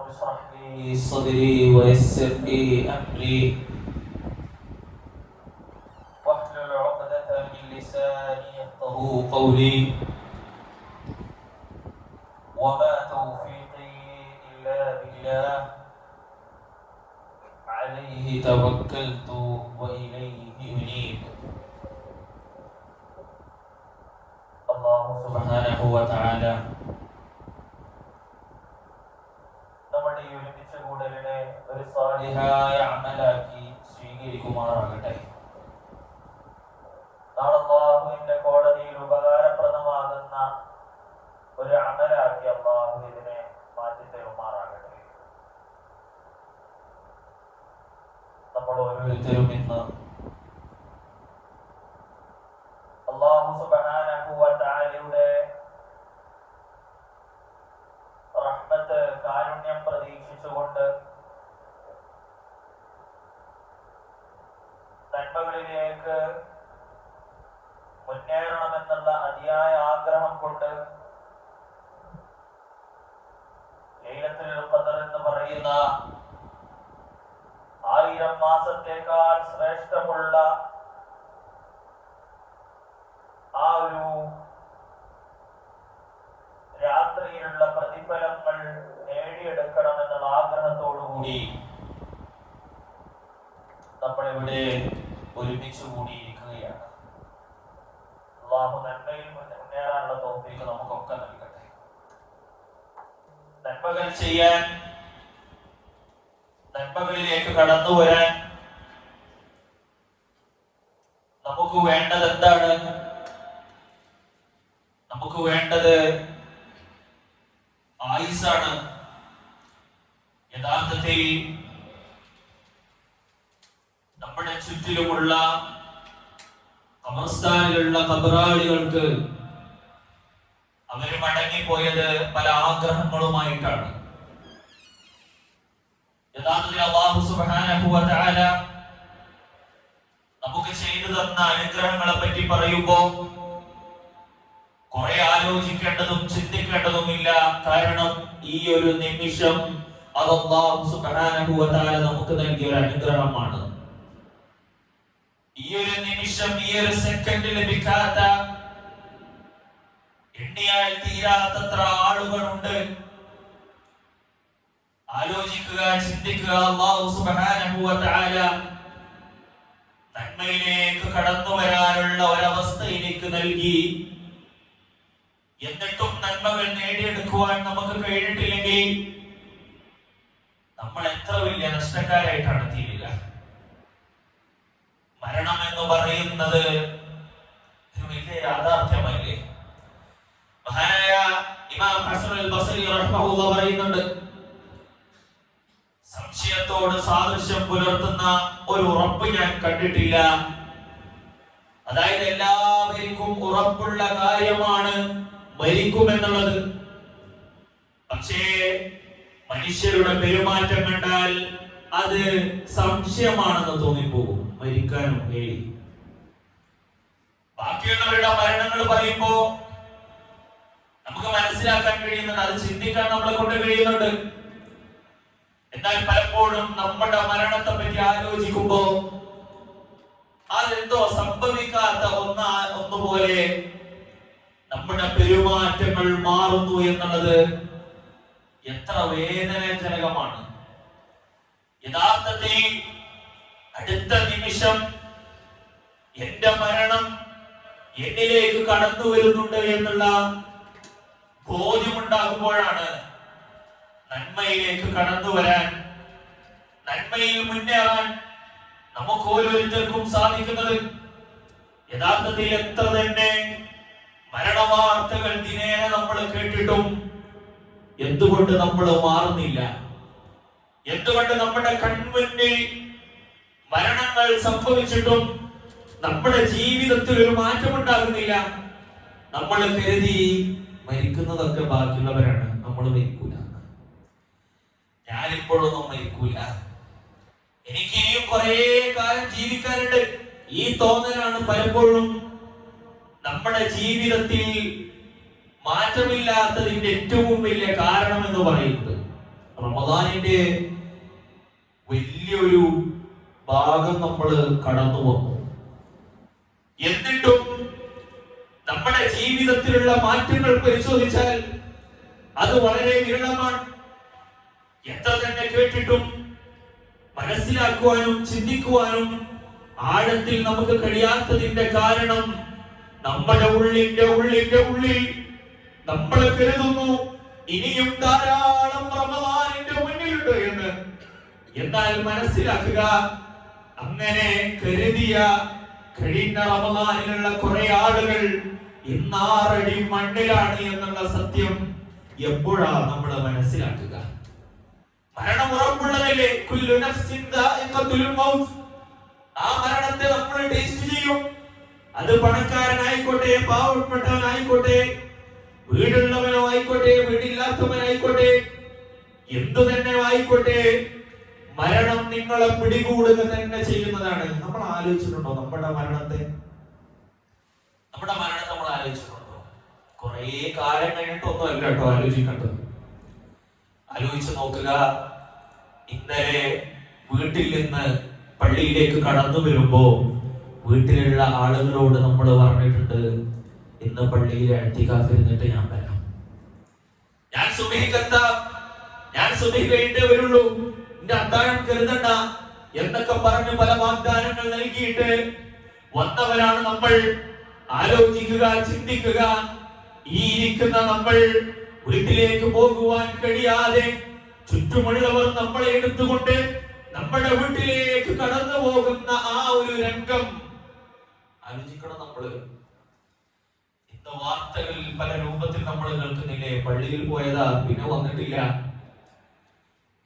اشرح لي صدري ويسر لي أمري واحلل عقدة من لساني يفقهوا قولي وما توفيقي إلا بالله عليه توكلت وإليه أنيب. الله سبحانه وتعالى നമ്മുടെ ഈ ഒരുമിച്ച് കൂടലിനെ ഒരു സാലിഹായ അമലാക്കി സ്വീകരിക്കുമാറാകട്ടെ. നാളെ അല്ലാഹുവിന്റെ കോടതിയിൽ ഉപകാരപ്രദമാകുന്ന ഒരു അമലാക്കി അല്ലാഹു ഇതിനെ മാറ്റി തരുമാറാകട്ടെ. നമ്മൾ ഓരോരുത്തരും ഇന്ന് അല്ലാഹു സുബ്ഹാനഹു വ തആലയുടെ റഹ്മത്ത് കാരുണ്യം പ്രതീക്ഷിച്ചുകൊണ്ട് നന്മകളിലേക്ക് മുന്നേറണമെന്നുള്ള അതിയായ ആഗ്രഹം കൊണ്ട് ലൈലത്തുൽ ഖദർ എന്ന് പറയുന്ന 1000 മാസത്തേക്കാൾ ശ്രേഷ്ഠമുള്ള ആ ഒരു രാത്രിയിലുള്ള പ്രതിഫലങ്ങൾ നേടിയെടുക്കണമെന്നുള്ള ആഗ്രഹത്തോടുകൂടി നമ്മളിവിടെ ഒരുമിച്ച് കൂടിയിരിക്കുകയാണ്. അല്ലാഹു നന്മയിൽ മുന്നേറാനുള്ള തൗഫീഖ് നമുക്കൊക്കെ നൽകട്ടെ. നന്മകൾ ചെയ്യാൻ, നന്മകളിലേക്ക് കടന്നു വരാൻ നമുക്ക് വേണ്ടത് എന്താണ്? നമുക്ക് വേണ്ടത് ആയുസ്സാണ്. യഥാർത്ഥത്തിൽ നമ്മുടെ ചുറ്റിലുമുള്ള ഖബർസ്ഥാനിലുള്ള ഖബറാളികൾക്ക് അവര് മടങ്ങിപ്പോയത് പല ആഗ്രഹങ്ങളുമായിട്ടാണ്. യഥാർത്ഥത്തിൽ അല്ലാഹു സുബ്ഹാനഹു വ തആല നമുക്ക് ചെയ്തു തന്ന അനുഗ്രഹങ്ങളെ പറ്റി പറയുമ്പോൾ കുറെ ആലോചിക്കേണ്ടതും ചിന്തിക്കേണ്ടതുമില്ല. കാരണം ഈ ഒരു നിമിഷം അത് അല്ലാഹു സുബ്ഹാനഹു വ തആല നമുക്ക് നൽകിയ ഒരു അനുഗ്രഹമാണ്. ഈ ഒരു നിമിഷം, ഈ ഒരു സെക്കൻഡ് ലഭിക്കാത്ത, എണ്ണിയാൽ തീരാത്തത്ര ആളുകളുണ്ട്. ആലോചിക്കുക, ചിന്തിക്കുക. അല്ലാഹു സുബ്ഹാനഹു വ തആല നന്മയിലേക്ക് കടന്നു വരാനുള്ള ഒരവസ്ഥ എനിക്ക് നൽകി. എന്നിട്ടും നന്മകൾ നേടിയെടുക്കുവാൻ നമുക്ക് കഴിഞ്ഞിട്ടില്ലെങ്കിൽ നമ്മൾ എത്ര വലിയ നഷ്ടക്കാരായിട്ടാണ് തീരുക. മരണം എന്ന് പറയുന്നത് ഒരു വലിയ യാഥാർത്ഥ്യമല്ലേ? മഹാനായ ഇമാം ഹസൻ അൽ ബസ്രി റഹ്മഹുല്ലാഹ് പറയുന്നുണ്ട്, സംശയത്തോട് സാദൃശ്യം പുലർത്തുന്ന ഒരു ഉറപ്പ് ഞാൻ കണ്ടിട്ടില്ല. അതായത് എല്ലാവർക്കും ഉറപ്പുള്ള കാര്യമാണ് മരിക്കുമെന്നുള്ളത്. പക്ഷേ മനുഷ്യരുടെ പെരുമാറ്റം കണ്ടാൽ അത് സംശയമാണെന്ന് തോന്നിപ്പോകും. മരിക്കാനും ബാക്കിയുള്ളവരുടെ മരണങ്ങൾ പറയുമ്പോ നമുക്ക് മനസ്സിലാക്കാൻ കഴിയുന്നുണ്ട്, അത് ചിന്തിക്കാൻ നമ്മളെ കൊണ്ട് കഴിയുന്നുണ്ട്. എന്നാൽ പലപ്പോഴും നമ്മുടെ മരണത്തെ പറ്റി ആലോചിക്കുമ്പോ അതെന്തോ സംഭവിക്കാത്ത ഒന്നുപോലെ നമ്മുടെ പെരുമാറ്റങ്ങൾ മാറുന്നു എന്നുള്ളത് എത്ര വേദനാജനകമാണ്. യഥാർത്ഥത്തിൽ അടുത്ത നിമിഷം എന്റെ മരണം എന്നിലേക്ക് കടന്നു വരുന്നുണ്ട് എന്നുള്ള ബോധ്യമുണ്ടാകുമ്പോഴാണ് നന്മയിലേക്ക് കടന്നു വരാൻ, നന്മയിൽ മുന്നേറാൻ നമുക്ക് ഓരോരുത്തർക്കും സാധിക്കുന്നത്. യഥാർത്ഥത്തിൽ എത്ര തന്നെ മരണവാർത്തകൾ ദിനേന നമ്മൾ കേട്ടിട്ടും എന്തുകൊണ്ട് നമ്മൾ മാറുന്നില്ല? എന്തുകൊണ്ട് നമ്മുടെ കൺമുന്നിൽ മരണങ്ങൾ സംഭവിച്ചിട്ടും നമ്മുടെ ജീവിതത്തിൽ ഒരു മാറ്റം ഉണ്ടാകുന്നില്ല? നമ്മൾ കരുതി മരിക്കുന്നതൊക്കെ ബാക്കിയുള്ളവരാണ്, നമ്മൾ മരിക്കൂല. ഞാനിപ്പോഴൊന്നും മരിക്കൂല, എനിക്ക് ഇനിയും കുറെ കാലം ജീവിക്കാനുണ്ട്. ഈ തോന്നലാണ് പലപ്പോഴും നമ്മുടെ ജീവിതത്തിൽ മാറ്റമില്ലാത്തതിന്റെ ഏറ്റവും വലിയ കാരണം എന്ന് പറയുന്നത്. റമദാനിന്റെ വലിയൊരു ഭാഗം നമ്മൾ കടന്നു വന്നു. എന്നിട്ടും നമ്മുടെ ജീവിതത്തിലുള്ള മാറ്റങ്ങൾ പരിശോധിച്ചാൽ അത് വളരെ വിരളമാണ്. എത്ര തന്നെ കേട്ടിട്ടും മനസ്സിലാക്കുവാനും ചിന്തിക്കുവാനും ആഴത്തിൽ നമുക്ക് കഴിയാത്തതിന്റെ കാരണം നമ്മുടെ ഉള്ളിന്റെ ഉള്ളിൽ നമ്മൾ കരുതുന്നു ഇനിയും ധാരാളം റമദാനിന്റെ മുന്നിലുണ്ട് എന്ന്. എന്നാൽ മനസ്സിലാക്കുക, അങ്ങനെ കരുതിയ കഴിഞ്ഞ റമദാനിലുള്ള കുറെ ആളുകൾ ഇന്നാറടി മണ്ണിലാണ് എന്നുള്ള സത്യം എപ്പോഴാ നമ്മൾ മനസ്സിലാക്കുക? മരണം ഉറപ്പുള്ളതല്ലേ? കുല്ലു നഫ്സിൻ ദാഇഖത്തുൽ മൗത്ത്. ആ മരണത്തെ നമ്മൾ ടേസ്റ്റ് ചെയ്യും. അത് പണക്കാരനായിക്കോട്ടെ, പാവപ്പെട്ടവനായിക്കോട്ടെ, വീടുള്ളവനോ ആയിക്കോട്ടെ, വീടില്ലാത്തവനായിക്കോട്ടെ, എന്തു തന്നെ ആയിക്കോട്ടെ, മരണം നിങ്ങളെ പിടികൂടുക തന്നെ ചെയ്യുന്നതാണ്. നമ്മൾ ആലോചിച്ചിട്ടുണ്ടോ നമ്മുടെ മരണത്തെ? നമ്മൾ ആലോചിച്ചിട്ടുണ്ടോ? കുറെ കാലം കഴിഞ്ഞിട്ടൊന്നും അല്ല കേട്ടോ ആലോചിക്കേണ്ടത്. ആലോചിച്ച് നോക്കുക. ഇന്നലെ വീട്ടിൽ നിന്ന് പള്ളിയിലേക്ക് കടന്നു വരുമ്പോ വീട്ടിലുള്ള ആളുകളോട് നമ്മൾ പറഞ്ഞിട്ടുണ്ട്, ഇന്ന് പള്ളിയിൽ ഇഅ്തികാഫ് ഇരുന്നിട്ട് ഞാൻ വരാം, ഞാൻ സുബഹിക്കെത്താം, ഞാൻ സുബഹി കഴിഞ്ഞേ വരുള്ളൂ, എന്റെ അത്താഴം കരുതണ്ട എന്നൊക്കെ പറഞ്ഞ് പല വാഗ്ദാനങ്ങൾ നൽകിയിട്ട് വന്നവരാണ് നമ്മൾ. ആലോചിക്കുക, ചിന്തിക്കുക. ഈ ഇരിക്കുന്ന നമ്മൾ വീട്ടിലേക്ക് പോകുവാൻ കഴിയാതെ ചുറ്റുമുള്ളവർ നമ്മളെ എടുത്തുകൊണ്ട് നമ്മുടെ വീട്ടിലേക്ക് കടന്നു പോകുന്ന ആ ഒരു രംഗം ആലോചിക്കണം. നമ്മള് ഇന്ന് വാർത്തകളിൽ പല രൂപത്തിൽ നമ്മൾ കേൾക്കുന്നില്ലേ? പള്ളിയിൽ പോയതാ, പിന്നെ വന്നിട്ടില്ല.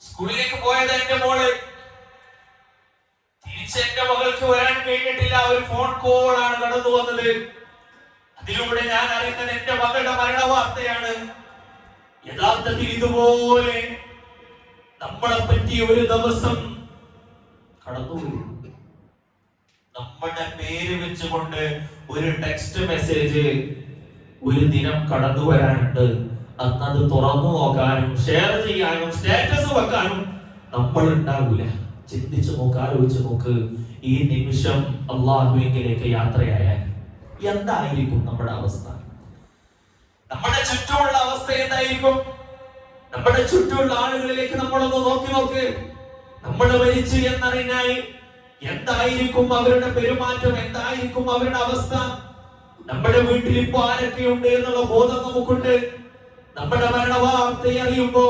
സ്കൂളിലേക്ക് പോയതാ എന്റെ മോള്, തിരിച്ച് എന്റെ മകൾക്ക് വരാൻ കഴിഞ്ഞിട്ടില്ല. ഒരു ഫോൺ കോൾ ആണ് കടന്നു വന്നത്. അതിലൂടെ ഞാൻ അറിയുന്നത് എന്റെ മകളുടെ മരണ വാർത്തയാണ്. യഥാർത്ഥത്തിൽ ഇതുപോലെ നമ്മളെ പറ്റി ഒരു ദിവസം കടന്നു, നമ്മുടെ പേര് വെച്ചുകൊണ്ട് ഒരു ടെക്സ്റ്റ് മെസ്സേജ് ഒരു ദിനം കടന്നു വരാനുണ്ട്. അന്നത് തുറന്നു നോക്കാനും ഷെയർ ചെയ്യാനും സ്റ്റാറ്റസ് വെക്കാനും നമ്മൾ ഉണ്ടാവില്ല. ചിന്തിച്ചു നോക്ക്, ആലോചിച്ച് നോക്ക്. ഈ നിമിഷം അല്ലാഹുവിലേക്ക് യാത്രയായാൽ എന്തായിരിക്കും നമ്മുടെ അവസ്ഥ? നമ്മുടെ ചുറ്റുമുള്ള അവസ്ഥ എന്തായിരിക്കും? നമ്മുടെ ചുറ്റുമുള്ള ആളുകളിലേക്ക് നമ്മളൊന്ന് നോക്ക്. നമ്മൾ മരിച്ചു എന്നറിഞ്ഞാൽ എന്തായിരിക്കും അവരുടെ പെരുമാറ്റം? എന്തായിരിക്കും അവരുടെ അവസ്ഥ? നമ്മുടെ വീട്ടിൽ ഇപ്പൊ ആരൊക്കെയുണ്ട് എന്നുള്ള ബോധം നമുക്കുണ്ട്. നമ്മുടെ മരണവാർത്ത അറിയുമ്പോ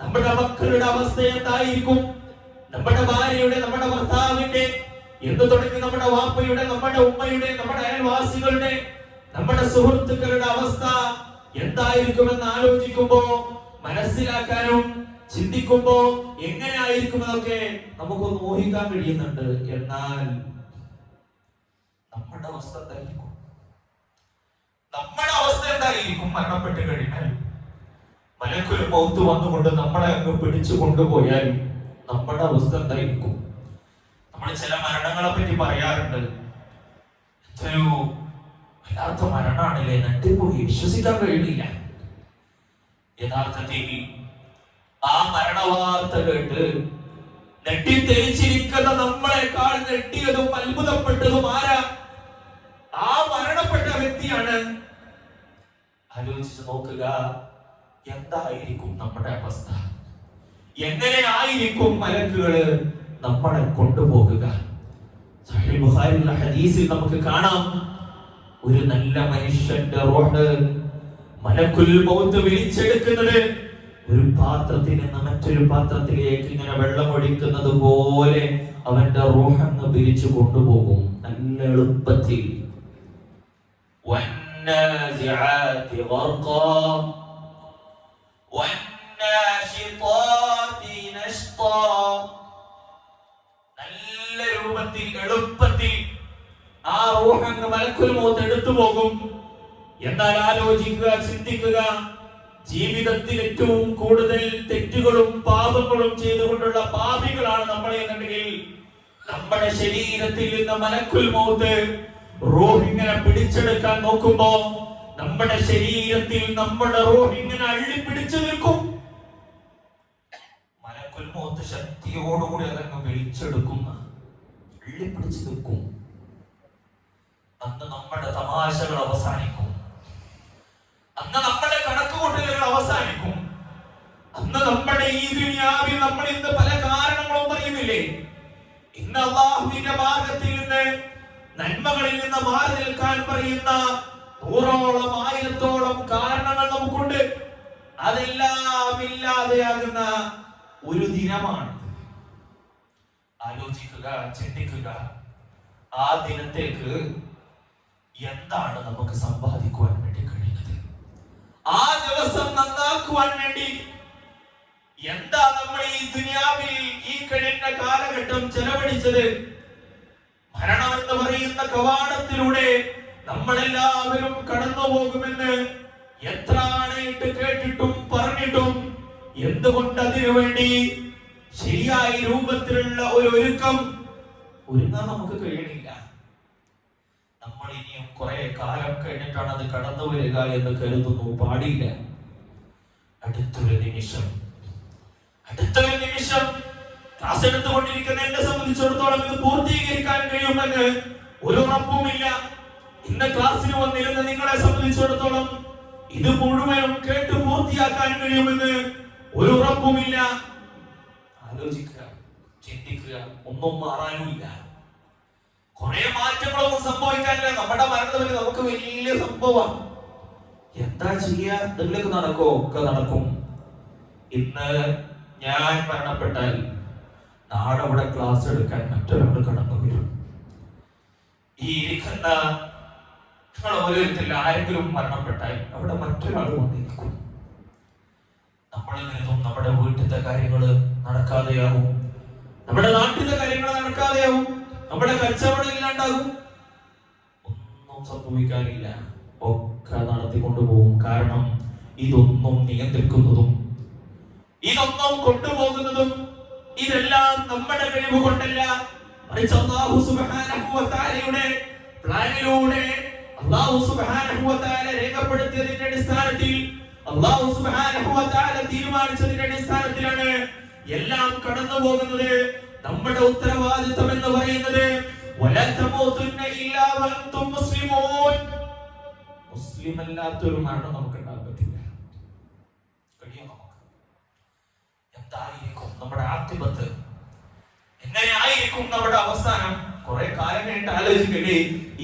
നമ്മുടെ മക്കളുടെ അവസ്ഥ എന്തായിരിക്കും? നമ്മുടെ ഭാര്യയുടെ, നമ്മുടെ ഭർത്താവിന്റെ, എന്ന് തുടങ്ങി നമ്മുടെ വാപ്പയുടെ, നമ്മുടെ ഉമ്മയുടെ, നമ്മുടെ അയൽവാസികളുടെ, നമ്മുടെ സുഹൃത്തുക്കളുടെ അവസ്ഥ എന്തായിരിക്കുമെന്ന് ആലോചിക്കുമ്പോ, മനസ്സിലാക്കാനും ചിന്തിക്കുമ്പോ എങ്ങനെ ആയിരിക്കുമെന്നൊക്കെ നമുക്കൊന്ന് ഊഹിക്കാൻ കഴിയുന്നുണ്ട്. എന്നാൽ നമ്മുടെ അവസ്ഥ എന്തായിരിക്കും? നമ്മുടെ അവസ്ഥ എന്തായിരിക്കും? മരണപ്പെട്ട് കഴിഞ്ഞാൽ മലക്കുൽ മൗത്ത് വന്നുകൊണ്ട് നമ്മളെ അങ്ങ് പിടിച്ചു കൊണ്ടുപോയാൽ നമ്മുടെ അവസ്ഥ എന്തായിരിക്കും? നമ്മൾ ചില മരണങ്ങളെ പറ്റി പറയാറുണ്ട്. ഒരു വല്ലാത്ത മരണാണില്ലേ, നട്ടിപ്പോയി, വിശ്വസിക്കാൻ കഴിയുന്നില്ല. യഥാർത്ഥത്തിൽ ആ മരണവാർത്ത കേട്ട് നെട്ടിത്തെരിച്ചിരിക്കുന്ന നമ്മളെക്കാൾ നെട്ടിയതും അത്ഭുതപ്പെട്ടതും ആരാ? ആ മരണപ്പെട്ട വ്യക്തിയാണ്. ആലോചിച്ച് നോക്കുക, എന്തായിരിക്കും നമ്മുടെ അവസ്ഥ? എങ്ങനെ ആയിരിക്കും മലക്കുകള് നമ്മളെ കൊണ്ടുപോകുക? സഹീഹ് ബുഖാരിയിലെ ഹദീസിൽ നമുക്ക് കാണാം, ഒരു നല്ല മനുഷ്യന്റെ റൂഹ് മലക്കുൽ മൗത്ത് വിളിച്ചെടുക്കുന്നത് ഒരു പാത്രത്തിൽ നിന്ന് മറ്റൊരു പാത്രത്തിലേക്ക് ഇങ്ങനെ വെള്ളം ഒഴിക്കുന്നത് പോലെ അവന്റെ റൂഹ് അങ്ങ് പിരിച്ചു കൊണ്ടുപോകും നല്ല എളുപ്പത്തിൽ. والنازعات غرقا والناشطات نشطا. നല്ല രൂപത്തിൽ എളുപ്പത്തിൽ ആ റൂഹ് അങ്ങ് മലക്കുൽ മൗത്ത് എടുത്തു പോകും. എന്നാൽ ആലോചിക്കുക, ചിന്തിക്കുക, ജീവിതത്തിൽ ഏറ്റവും കൂടുതൽ തെറ്റുകളും പാപങ്ങളും ചെയ്തുകൊണ്ടുള്ള പാപികളാണ് നമ്മളെ എന്നുണ്ടെങ്കിൽ നമ്മുടെ ശരീരത്തിൽ നിന്ന് മലക്കുൽ മൗത്ത് റൂഹ് ഇങ്ങനെ പിടിച്ചെടുക്കാൻ നോക്കുമ്പോ നമ്മുടെ ശരീരത്തിൽ നമ്മുടെ റൂഹ് ഇങ്ങനെ അള്ളിപ്പിടിച്ചു നിൽക്കും. ശക്തിയോടുകൂടി അതങ്ങ് വലിച്ചെടുക്കുന്ന പിടിച്ചു നിൽക്കും. അന്ന് നമ്മുടെ തമാശകൾ അവസാനിക്കും, അന്ന് നമ്മുടെ കണക്കുകൂട്ടലുകൾ അവസാനിക്കും. അന്ന് നമ്മുടെ ഈ ദുനിയാവിൽ നമ്മൾ ഇന്ന് പല കാരണങ്ങളും പറയുന്നില്ലേ? ഇന്ന് അല്ലാഹുവിന്റെ മാർഗത്തിൽ നിന്ന്, നന്മകളിൽ നിന്ന് മാറി നിൽക്കാൻ പറയുന്ന 100ഓളം 1000ഓളം കാരണങ്ങൾ നമുക്കുണ്ട്. അതെല്ലാം ഇല്ലാതെയാകുന്ന ഒരു ദിനമാണ്. ആലോചിക്കുക, ചിന്തിക്കുക, ആ ദിനത്തേക്ക് എന്താണ് നമുക്ക് സമ്പാദിക്കുവാൻ വേണ്ടി കഴിയുന്നത്? ആ ദിവസം നന്നാക്കുവാൻ വേണ്ടി എന്താ നമ്മൾ ഈ ദുനിയാവിൽ ഈ കഴിഞ്ഞ കാലഘട്ടം ചെലവഴിച്ചത്? മരണം എന്ന് പറയുന്ന കവാടത്തിലൂടെ നമ്മളെല്ലാവരും കടന്നു പോകുമെന്ന് എത്ര ആണയിട്ട് കേട്ടിട്ടും പറഞ്ഞിട്ടും എന്തുകൊണ്ട് അതിനു വേണ്ടി ശരിയായ രൂപത്തിലുള്ള ഒരു ഒരുങ്ങാൻ നമുക്ക് കഴിയണില്ല. നമ്മൾ ഇനിയും കുറെ കാലം കഴിഞ്ഞിട്ടാണ് അത് കടന്നു വരിക എന്ന് കരുതുന്നു. പാടില്ല. അടുത്തൊരു നിമിഷം ക്ലാസ് എടുത്തുകൊണ്ടിരിക്കുന്ന എന്നെ സംബന്ധിച്ചിടത്തോളം ഇത് പൂർത്തീകരിക്കാൻ കഴിയുമെന്ന് ഒരു ഉറപ്പുമില്ല. ഇന്ന് ക്ലാസ്സിന് വന്നിരുന്ന നിങ്ങളെ സംബന്ധിച്ചിടത്തോളം ഇത് മുഴുവനും കേട്ട് പൂർത്തിയാക്കാൻ കഴിയുമെന്ന് ഒരു ഉറപ്പുമില്ല. ആലോചിക്കുക, ചിന്തിക്കുക, ഒന്നും മാറാനുമില്ല. കുറെ മാറ്റങ്ങളൊന്നും സംഭവിക്കാനില്ല. നമ്മുടെ മരണത്തിൽ നമുക്ക് വലിയ സംഭവം. എന്താ ചെയ്യാ? എന്തെങ്കിലുമൊക്കെ നടക്കോ? ഒക്കെ നടക്കും. ഇന്ന് ഞാൻ മരണപ്പെട്ടാൽ നാളെ അവിടെ ക്ലാസ് എടുക്കാൻ മറ്റൊരാൾ കടന്നു വരും. ഈ ഇരിക്കുന്ന ഓരോരുത്തരിൽ ആരെങ്കിലും മരണപ്പെട്ടാൽ അവിടെ മറ്റൊരാൾ വന്നിരിക്കും. നമ്മളിൽ നിന്നും നമ്മുടെ വീട്ടിലത്തെ കാര്യങ്ങള് നടക്കാതെയാവും, നമ്മുടെ നാട്ടിലെ കാര്യങ്ങൾ നടക്കാതെയാവും, നമ്മുടെ കച്ചവടം ഇല്ലാണ്ടാകും. ഒന്നും സംഭവിക്കാനില്ല, ഒക്കെ നടത്തിക്കൊണ്ടുപോകും. കാരണം ഇതൊന്നും നിയന്ത്രിക്കുന്നതും ഇതൊന്നും കൊണ്ടുപോകുന്നതും ഇതെല്ലാം നമ്മുടെ കഴിവ് കൊണ്ടല്ല, മറിച്ച് അല്ലാഹു സുബ്ഹാനഹു വ തആലയുടെ പ്ലാനിലൂടെ അല്ലാഹു സുബ്ഹാനഹു വ തആല രേഖപ്പെടുത്തിയതിന്റെ അടിസ്ഥാനത്തിൽ, അല്ലാഹു സുബ്ഹാനഹു വ തആല തീരുമാനിച്ചതിന്റെ അടിസ്ഥാനത്തിലാണ് എല്ലാം കടന്നു പോകുന്നത്. നമ്മുടെ ഉത്തരവാദിത്വം എന്ന് പറയുന്നത് വലാ തമൂതുന്ന ഇല്ലാ വഅൻതും മുസ്ലിമൂൻ. മുസ്ലിം അല്ലാത്തൊരു മരണം നമുക്ക് ഉണ്ടാകാൻ പറ്റില്ല. കഴിയും നമുക്ക്. എന്തായിരിക്കും നമ്മുടെ ആഖിബത്ത്? എങ്ങനെയായിരിക്കും നമ്മുടെ അവസാനം? കുറെ കാലം കഴിഞ്ഞിട്ട് ആലോചിക്കലേ,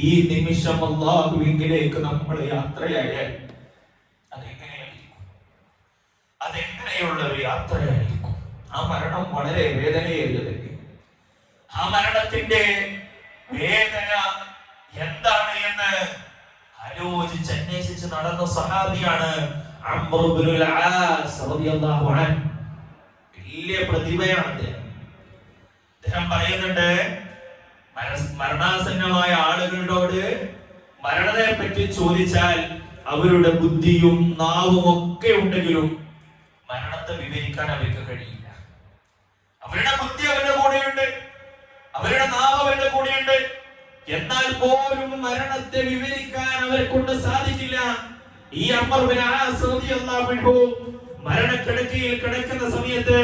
ഈ നിമിഷം അല്ലാഹുവിലേക്ക് നമ്മൾ യാത്രയായാൽ അതെങ്ങനെയുള്ള ഒരു യാത്രയായിരിക്കും? ആ മരണം വളരെ വേദനയേറിയതല്ലേ? ആ മരണത്തിന്റെ വേദന എന്താണ് എന്ന് ആലോചിച്ച് അന്വേഷിച്ച് നടന്ന സഹാബിയാണ് അംർ ഇബ്നുൽ ആസ് റളിയല്ലാഹു അൻഹു. വലിയ പ്രതിഭയാണ് അദ്ദേഹം പറയുന്നുണ്ട്, മരണാസന്നമായ ആളുകളോട് മരണത്തെ പറ്റി ചോദിച്ചാൽ അവരുടെ ബുദ്ധിയും നാവും ഒക്കെ ഉണ്ടെങ്കിലും മരണത്തെ വിവരിക്കാൻ അവർക്ക് കഴിയില്ല. അവരുടെ ബുദ്ധി അവരുടെ കൂടെയുണ്ട്, അവരുടെ നാവ് അവരുടെ കൂടെയുണ്ട്, എന്നാൽ പോലും മരണത്തെ വിവരിക്കാൻ അവരെ കൊണ്ട് സാധിക്കില്ല. ഈ അംർ ഇബ്നു ആസ് റളിയല്ലാഹു അൻഹു മരണക്കിടക്കയിൽ കിടക്കുന്ന സമയത്ത്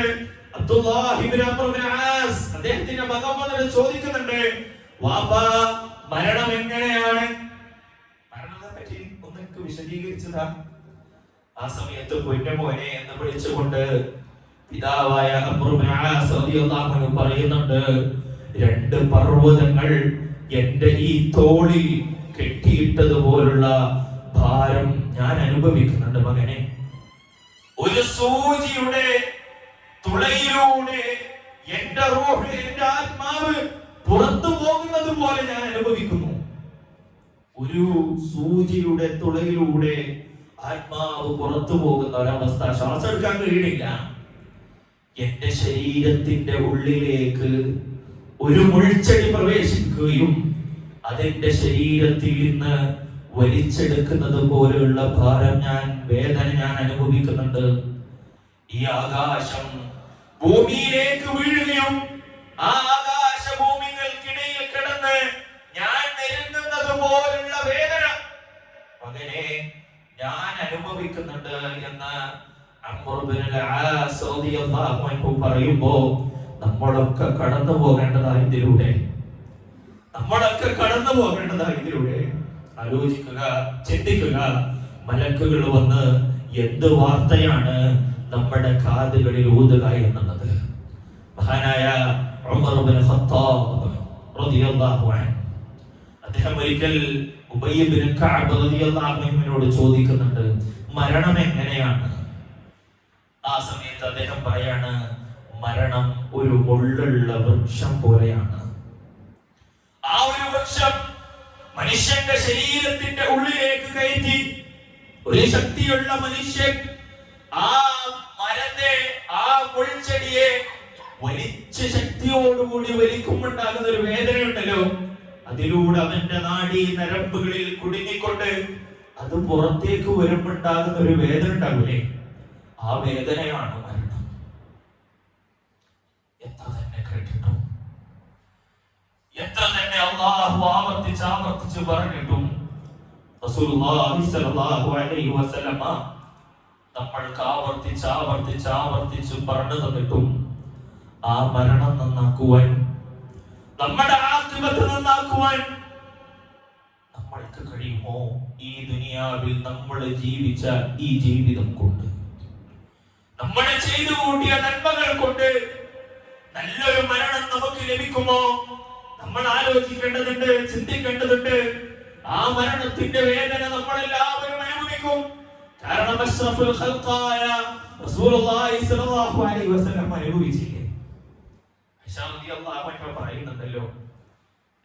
അബ്ദുല്ലാഹി ഇബ്നു അംർ ഇബ്നു ആസ് അദ്ദേഹത്തിന്റെ മകൻ വന്നിട്ട് ചോദിക്കുന്നുണ്ട്, വാപ്പാ മരണം എങ്ങനെയാണ്? മരണത്തെ പറ്റി ഒന്നെനിക്ക് വിശദീകരിച്ചതാ. ആ സമയത്ത് പൊന്നുമോനെ എന്ന് വിളിച്ചുകൊണ്ട് പിതാവായ അംർ ഇബ്നു ആസ് റളിയല്ലാഹു അൻഹു പറയുന്നുണ്ട്, 2 പർവ്വതങ്ങൾ എന്റെ ഈ തോളിൽ കെട്ടിയിട്ടതുപോലുള്ള ഭാരം ഞാൻ അനുഭവിക്കുന്നുണ്ട് മകനെ. ഒരു സൂചിയുടെ തുളയിലൂടെ എന്റെ റൂഹ്, എന്റെ ആത്മാവ് പുറത്തു പോകുന്നത് പോലെ ഞാൻ അനുഭവിക്കുന്നു. ഒരു സൂചിയുടെ തുളയിലൂടെ ആത്മാവ് പുറത്തു പോകുന്ന ഒരവസ്ഥ, ശ്വാസം എടുക്കാൻ കഴിയണില്ല. എന്റെ ശരീരത്തിന്റെ ഉള്ളിലേക്ക് ഒരു മുൾച്ചെടി പ്രവേശിക്കുകയും അതെന്റെ ശരീരത്തിൽ നിന്ന് വലിച്ചെടുക്കുന്നത് പോലെയുള്ള ഭാരം, വേദന ഞാൻ അനുഭവിക്കുന്നുണ്ട്. ഈ ആകാശം ഭൂമിയിലേക്ക് വീഴുകയും ആ ആകാശ ഭൂമികൾക്കിടയിൽ കിടന്ന് ഞാൻ നെരുങ്ങുന്നത് പോലുള്ള വേദന മകനെ ഞാൻ അനുഭവിക്കുന്നുണ്ട് എന്ന് അംർ ഇബ്നുൽ ആസ് റളിയല്ലാഹു അൻഹു പറയുമ്പോ നമ്മളൊക്കെ കടന്നു പോകേണ്ടതായി ഇതിലൂടെ, നമ്മളൊക്കെ കടന്നു പോകേണ്ടതായി ഇതിലൂടെ. ആലോചിക്കുക, ചിന്തിക്കുക. മലക്കുകൾ വന്ന് എന്ത് വാർത്തയാണ് നമ്മുടെ കാതുകളിൽ ഊതുക എന്നുള്ളത്. മഹാനായ ഉമർ ഇബ്നു ഖത്താബ് റളിയല്ലാഹു അൻഹു അദ്ദേഹം ഒരിക്കൽ ഉബയ്യ് ഇബ്നു കഅബ് റളിയല്ലാഹു അൻഹുവിനോട് ചോദിക്കുന്നുണ്ട്, മരണം എങ്ങനെയാണ്? ആ സമയത്ത് അദ്ദേഹം പറയാണ്, മരണം ഒരു മുള്ളുള്ള വൃക്ഷം പോലെയാണ്. ആ ഒരു വൃക്ഷം മനുഷ്യന്റെ ശരീരത്തിന്റെ ഉള്ളിലേക്ക് കയറ്റി ഒരു ശക്തിയുള്ള മനുഷ്യൻ ആ മരത്തെ, ആ മുൾച്ചെടിയെ വലിച്ച ശക്തിയോടുകൂടി വലിക്കുമ്പോണ്ടാകുന്ന ഒരു വേദനയുണ്ടല്ലോ, അതിലൂടെ അവന്റെ നാഡീ നരമ്പുകളിൽ കുടുങ്ങിക്കൊണ്ട് അത് പുറത്തേക്ക് വരുമ്പോണ്ടാകുന്ന ഒരു വേദന ഉണ്ടാവില്ലേ, ആ വേദനയാണ് മരണം. എത്ര തന്നെ കേട്ടിട്ടും, എത്ര തന്നെ അല്ലാഹു ആവർത്തിച്ച് പറഞ്ഞിട്ടും റസൂലുള്ളാഹി സ്വല്ലല്ലാഹു അലൈഹി വസല്ലമ നമ്മൾക്ക് ആവർത്തിച്ച് പറഞ്ഞു തന്നിട്ടും ആ മരണം നന്നാക്കുവാൻ, നമ്മുടെ ആഖിബത്ത് നന്നാക്കുവാൻ നമ്മൾക്ക് കഴിയുമോ? ഈ ദുനിയാവിൽ നമ്മൾ ജീവിച്ച ഈ ജീവിതം കൊണ്ട്, നമ്മൾ ചെയ്തു കൂട്ടിയ നന്മകൾ കൊണ്ട് നല്ലൊരു മരണം നമുക്ക് ലഭിക്കുമോ? നമ്മൾ ആലോചിക്കേണ്ടതുണ്ട്, ചിന്തിക്കേണ്ടതുണ്ട്. ആ മരണത്തിന്റെ വേദന നമ്മളെല്ലാവരും അനുഭവിക്കും. കാരണം അഷ്റഫുൽ ഖൽഖായ റസൂലുള്ളാഹി സ്വല്ലല്ലാഹു അലൈഹി വസല്ലം അനുഭവിച്ചില്ലേ? ആയിഷ റളിയല്ലാഹു അൻഹ പറയുന്നുണ്ടല്ലോ,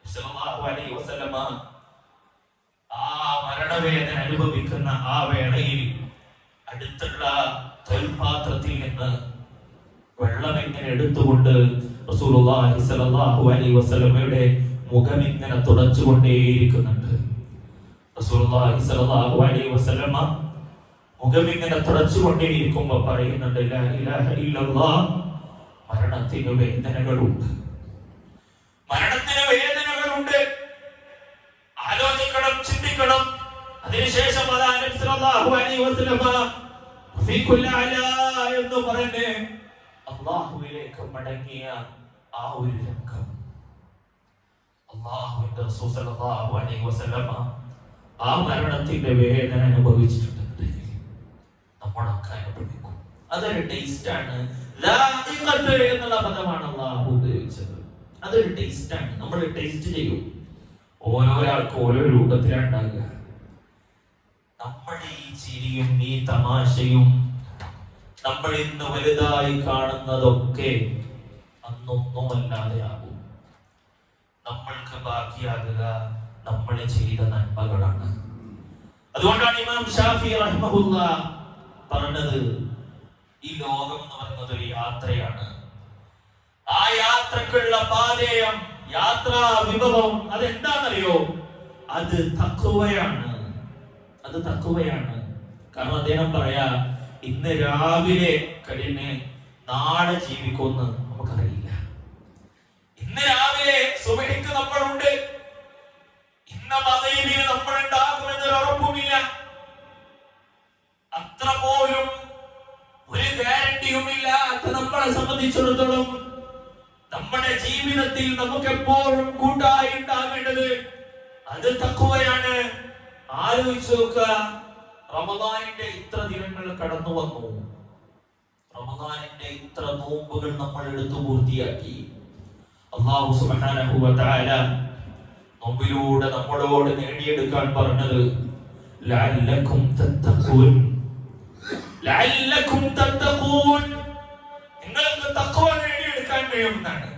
സ്വല്ലല്ലാഹു അലൈഹി വസല്ലം ആ മരണവേദന അനുഭവിക്കുന്ന ആ വേളയിൽ അടുത്തുള്ള തോൽപാത്രത്തിൽ നിന്ന് വെള്ളം ഇങ്ങനെ എടുത്തുകൊണ്ട് റസൂലുള്ളാഹി സ്വല്ലല്ലാഹു അലൈഹി വസല്ലമയുടെ മുഖം ഇങ്ങനെ തുടച്ചുകൊണ്ടേയിരിക്കുന്നുണ്ട്. റസൂലുള്ളാഹി സ്വല്ലല്ലാഹു അലൈഹി വസല്ലമ മുഖം ഇങ്ങനെ തുടച്ചുകൊണ്ടേയിരിക്കുമ്പോൾ പറയുന്നുണ്ട്, ലാ ഇലാഹ ഇല്ലല്ലാഹ്, മരണത്തിന് വേദനകളുണ്ട്, മരണത്തിന് വേദനകളുണ്ട്. ആലോചിക്കണം, ചിന്തിക്കണം. അതിനുശേഷം നബി സല്ലല്ലാഹു അലൈഹി വസല്ലമ ഫീകുൽ അലാ എന്ന് പറഞ്ഞ് അല്ലാഹുവിലേക്ക് മടങ്ങിയ ആ ഒരു രംഗം അല്ലാഹുവിന്റെ റസൂൽ സല്ലല്ലാഹു അലൈഹി വസല്ലമ ആ മരണത്തിന്റെ വേദന അനുഭവിച്ചിട്ടുണ്ട്. നമ്മളൊക്കെ അനുഭവിക്കും. അതൊരു ടേസ്റ്റ് ആണ്. ദാഇഖത്ത് എന്നുള്ള പദമാണ് അല്ലാഹു ഉപയോഗിച്ചത്. അതൊരു ടേസ്റ്റ് ആണ്. നമ്മൾ ടേസ്റ്റ് ചെയ്യും. ഓരോരാൾക്ക് ഓരോ രൂപത്തിലാണ് ഉണ്ടാകുക. നമ്മുടെ ഈ ചിരിയും ഈ തമാശയും നമ്മൾ ഇന്ന് വലുതായി കാണുന്നതൊക്കെ അന്നൊന്നുമല്ലാതെയാകും. നമ്മൾക്ക് ബാക്കിയാകുക നമ്മൾ ചെയ്ത നന്മകളാണ്. അതുകൊണ്ടാണ് ഇമാം ഷാഫി റഹ്മഹുല്ലാഹ് പറഞ്ഞത്, ഈ ലോകം എന്ന് പറയുന്നത് ഒരു യാത്രയാണ്. ആ യാത്രക്കുള്ള പാതയം, യാത്രാ വിഭവം അതെന്താണെന്നറിയോ? അത് തഖ്വയാണ്. അത് തഖ്വയാണ്. കാരണം അദ്ദേഹം പറയാ, ഇന്ന് രാവിലെ കഴിഞ്ഞ് നാളെ ജീവിക്കുമെന്ന് നമുക്കറിയില്ല. ഇന്ന് രാവിലെ സുബഹിക്ക് നമ്മളുണ്ട്, ഇന്ന് മഗ്‌രിബിന് നമ്മൾ ഉണ്ടാകുമെന്നൊരു ഉറപ്പുമില്ല. അത്ര പോലും ഒരു ഗ്യാരണ്ടിയുമില്ലാത്ത നമ്മളെ സംബന്ധിച്ചിടത്തോളം നമ്മുടെ ജീവിതത്തിൽ നമുക്ക് എപ്പോഴും കൂട്ടായി ഉണ്ടാകേണ്ടത് അത് തഖ്വയാണ്. ആലോചിച്ച് നോക്കുക, റമദാനിന്റെ ഇത്ര ദിനങ്ങൾ കടന്നു വന്നു, റമദാനിന്റെ ഇത്ര നോമ്പുകൾ നമ്മൾ എടുത്തു പൂർത്തിയാക്കി. അല്ലാഹു സുബ്ഹാനഹു വ തആല നോമ്പിലൂടെ നമ്മളോട് നേടിയെടുക്കാൻ പറഞ്ഞത് ലഅല്ലകും തത്തഖൂൻ, ലഅല്ലകും തത്തഖൂൻ, നിങ്ങൾക്ക് തഖ്വ നേടിയെടുക്കാൻ കഴിയുമെന്നാണ്.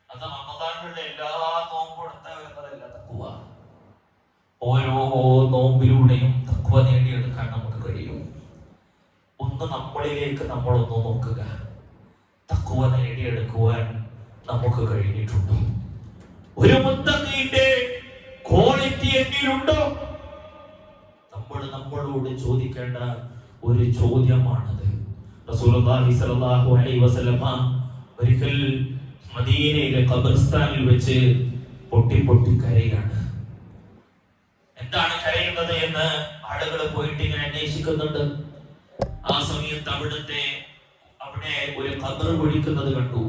അത് റമദാനിലെ എല്ലാ നോമ്പും എടുത്തവരല്ല തഖ്വ. ഓരോ നോമ്പിലൂടെയും തഖ്വ നേടിയെടുക്കാൻ നമുക്ക് കഴിയും. ഒന്ന് നമ്മളിലേക്ക് നമ്മളൊന്ന് നോക്കുക. തഖ്വ നേടിയെടുക്കുവാൻ നമുക്ക് കഴിഞ്ഞിട്ടുണ്ട്. ഒരു മുത്തഖീന്റെ ക്വാളിറ്റി എന്നിലുണ്ടോ? നമ്മൾ നമ്മളോട് ചോദിക്കേണ്ട ഒരു ചോദ്യമാണത്. റസൂലുള്ളാഹി സ്വല്ലല്ലാഹു അലൈഹി വസല്ലമ ഒരിക്കൽ മദീനയിലെ ഖബർസ്ഥാനിൽ വെച്ച് പൊട്ടി കരയാണ്. എന്താണ് കരയുന്നത് എന്ന് ആളുകൾ പോയിട്ട് ഇങ്ങനെ അന്വേഷിക്കുന്നുണ്ട്. ആ സമയത്ത് എന്നിട്ട് അവിടെ ഒരു ഖബർ കുഴിക്കുന്നത് കണ്ടു.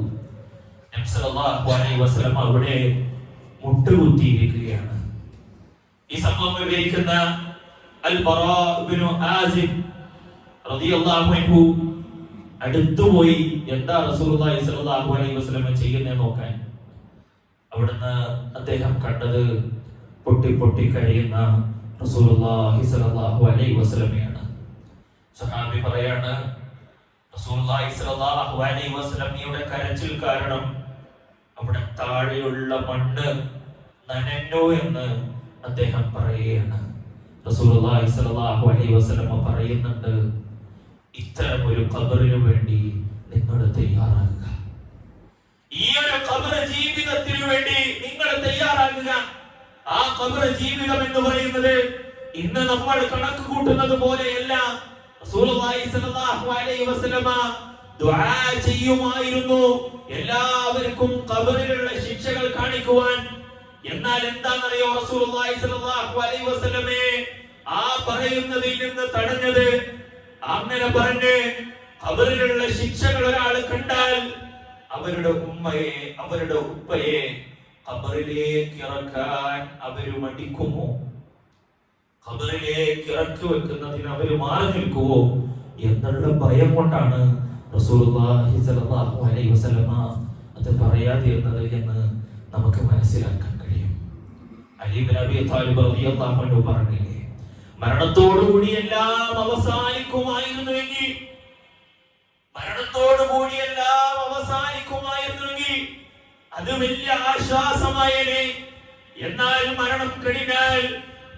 നബി സല്ലല്ലാഹു അലൈഹി വസല്ലം അവിടെ മുട്ടുകുത്തിയിരിക്കുകയാണ്. ഈ സംഭവം വിവരിക്കുന്ന അൽ ബറാ ഇബ്നു ആസിബ് റളിയല്ലാഹു അൻഹു അടുത്തുപോയി എന്താ റസൂലുള്ളാഹി സ്വല്ലല്ലാഹു അലൈഹി വസല്ലം ചെയ്യുന്നത് നോക്കാൻ. അവിടുന്ന് അദ്ദേഹം കണ്ടത് പൊട്ടി പൊട്ടി കരയുന്ന റസൂലുള്ളാഹി സ്വല്ലല്ലാഹു അലൈഹി വസല്ലമയാണ്. സഹാബി പറയാണ്, റസൂലുള്ളാഹി സ്വല്ലല്ലാഹു അലൈഹി വസല്ലമയുടെ കരച്ചിൽ കാരണം അവിടെ താഴെയുള്ള മണ്ണ് നനഞ്ഞു എന്ന് അദ്ദേഹം പറയുകയാണ്. റസൂലുള്ളാഹി സ്വല്ലല്ലാഹു അലൈഹി വസല്ലമ പറയുന്നുണ്ട്, ഇത്തരം ഒരു ഖബറിനു വേണ്ടി നിങ്ങൾ തയ്യാറാകുക. ഈ ഒരു ഖബർ ജീവിതത്തിനു വേണ്ടി നിങ്ങൾ തയ്യാറാകുക. ആ ഖബർ ജീവിതം എന്ന് പറയുന്നത് ഇന്ന് നമ്മൾ കണക്ക് കൂട്ടുന്നത് പോലെയല്ല. റസൂലുള്ളാഹി സ്വല്ലല്ലാഹു അലൈഹി വസല്ലമ ദുആ ചെയ്യുമായിരുന്നു എല്ലാവർക്കും ഖബറിലുള്ള ശിക്ഷകൾ കാണിക്കുവാൻ. എന്നാൽ എന്താണെന്നറിയോ റസൂലുള്ളാഹി സ്വല്ലല്ലാഹു അലൈഹി വസല്ലമയെ ആ പറയുന്നതിൽ നിന്ന് തടഞ്ഞത്? അങ്ങനെ പറഞ്ഞ് ഖബറിലുള്ള ശിക്ഷകൾ ഒരാൾ കണ്ടാൽ അവരുടെ ഉമ്മയെ അവരുടെ ഉപ്പയെ ഖബറിലേക്ക് ഇറക്കാൻ അവര് മടിക്കുമോ? ഖബറിലേക്ക് ഇറക്കി വെക്കുന്നതിന് അവര് മാറി നിൽക്കുമോ എന്നുള്ള ഭയം കൊണ്ടാണ് റസൂലുള്ളാഹി സ്വല്ലല്ലാഹു അലൈഹി വസല്ലമ അത് പറയാതിരുന്നത് എന്ന് നമുക്ക് മനസ്സിലാക്കാൻ കഴിയും. അലി ഇബ്നു അബീ ത്വാലിബ് റളിയല്ലാഹു അൻഹു പറഞ്ഞില്ലേ, മരണത്തോടുകൂടി എല്ലാം അവസാനിക്കുമായിരുന്നുവെങ്കിൽ അത് വലിയ ആശ്വാസമായേനെ. എന്നാൽ മരണം കഴിഞ്ഞാൽ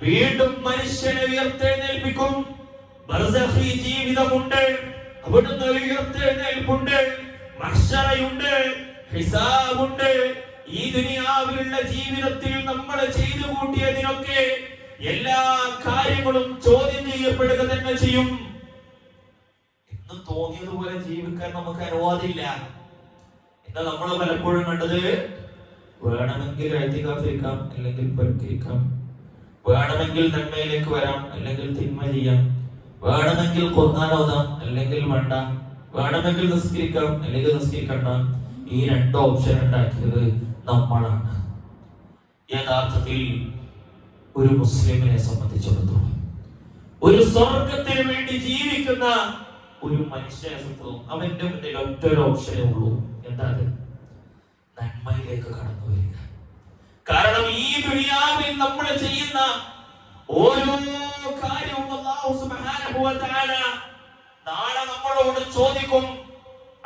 വീണ്ടും മനുഷ്യനെ ഉയർത്തെഴുന്നേൽപ്പിക്കും. ബർസഖി ജീവിതമുണ്ട്, അവിടുന്ന് ഉയർത്തെഴുന്നേൽപ്പുണ്ട്, മഹ്ശറയുണ്ട്, ഹിസാബുണ്ട്. ഈ ദുനിയാവിലുള്ള ജീവിതത്തിൽ നമ്മൾ ചെയ്തു കൂട്ടിയതിനൊക്കെ എല്ലാ കാര്യങ്ങളും ചോദ്യം ചെയ്യപ്പെടുക തന്നെ ചെയ്യും. ഇന്ന് തോന്നിയതുപോലെ ജീവിക്കാൻ നമുക്ക് അനുവാദമില്ല. ഇന്ന് നമ്മൾ പലപ്പോഴും കണ്ടത് വേണമെങ്കിൽ എഴുതിക്കാതിരിക്കാം, അല്ലെങ്കിൽ പരിഹരിക്കാം, വേണമെങ്കിൽ നന്മയിലേക്ക് വരാം, അല്ലെങ്കിൽ തിന്മ ചെയ്യാം, വേണമെങ്കിൽ ഖുർആൻ ഓതാം, അല്ലെങ്കിൽ വേണ്ട, വേണമെങ്കിൽ നിസ്കരിക്കാം, അല്ലെങ്കിൽ നിസ്കരിക്കണ്ട. ഈ രണ്ട് ഓപ്ഷൻ ഉണ്ടാക്കിയത് നമ്മളാണ്. യഥാർത്ഥത്തിൽ ഒരു മുസ്ലിമിനെ സംബന്ധിച്ചിടത്തോളം ഒരു സ്വർഗത്തിന് വേണ്ടി ജീവിക്കുന്ന ഒരു മനുഷ്യനെ സംബന്ധിച്ചിടത്തോളം അവന്റെ മുന്നിൽ ഒറ്റൊരു ഓപ്ഷനേ ഉള്ളൂ. എന്താ? നന്മയിലേക്ക് കടന്നു വരിക. കാരണം ഈ ദുനിയാവിൽ നമ്മൾ ചെയ്യുന്ന ഓരോ കാര്യവും അല്ലാഹു സുബ്ഹാനഹു വ തആല നാളെ നമ്മളോട് ചോദിക്കും.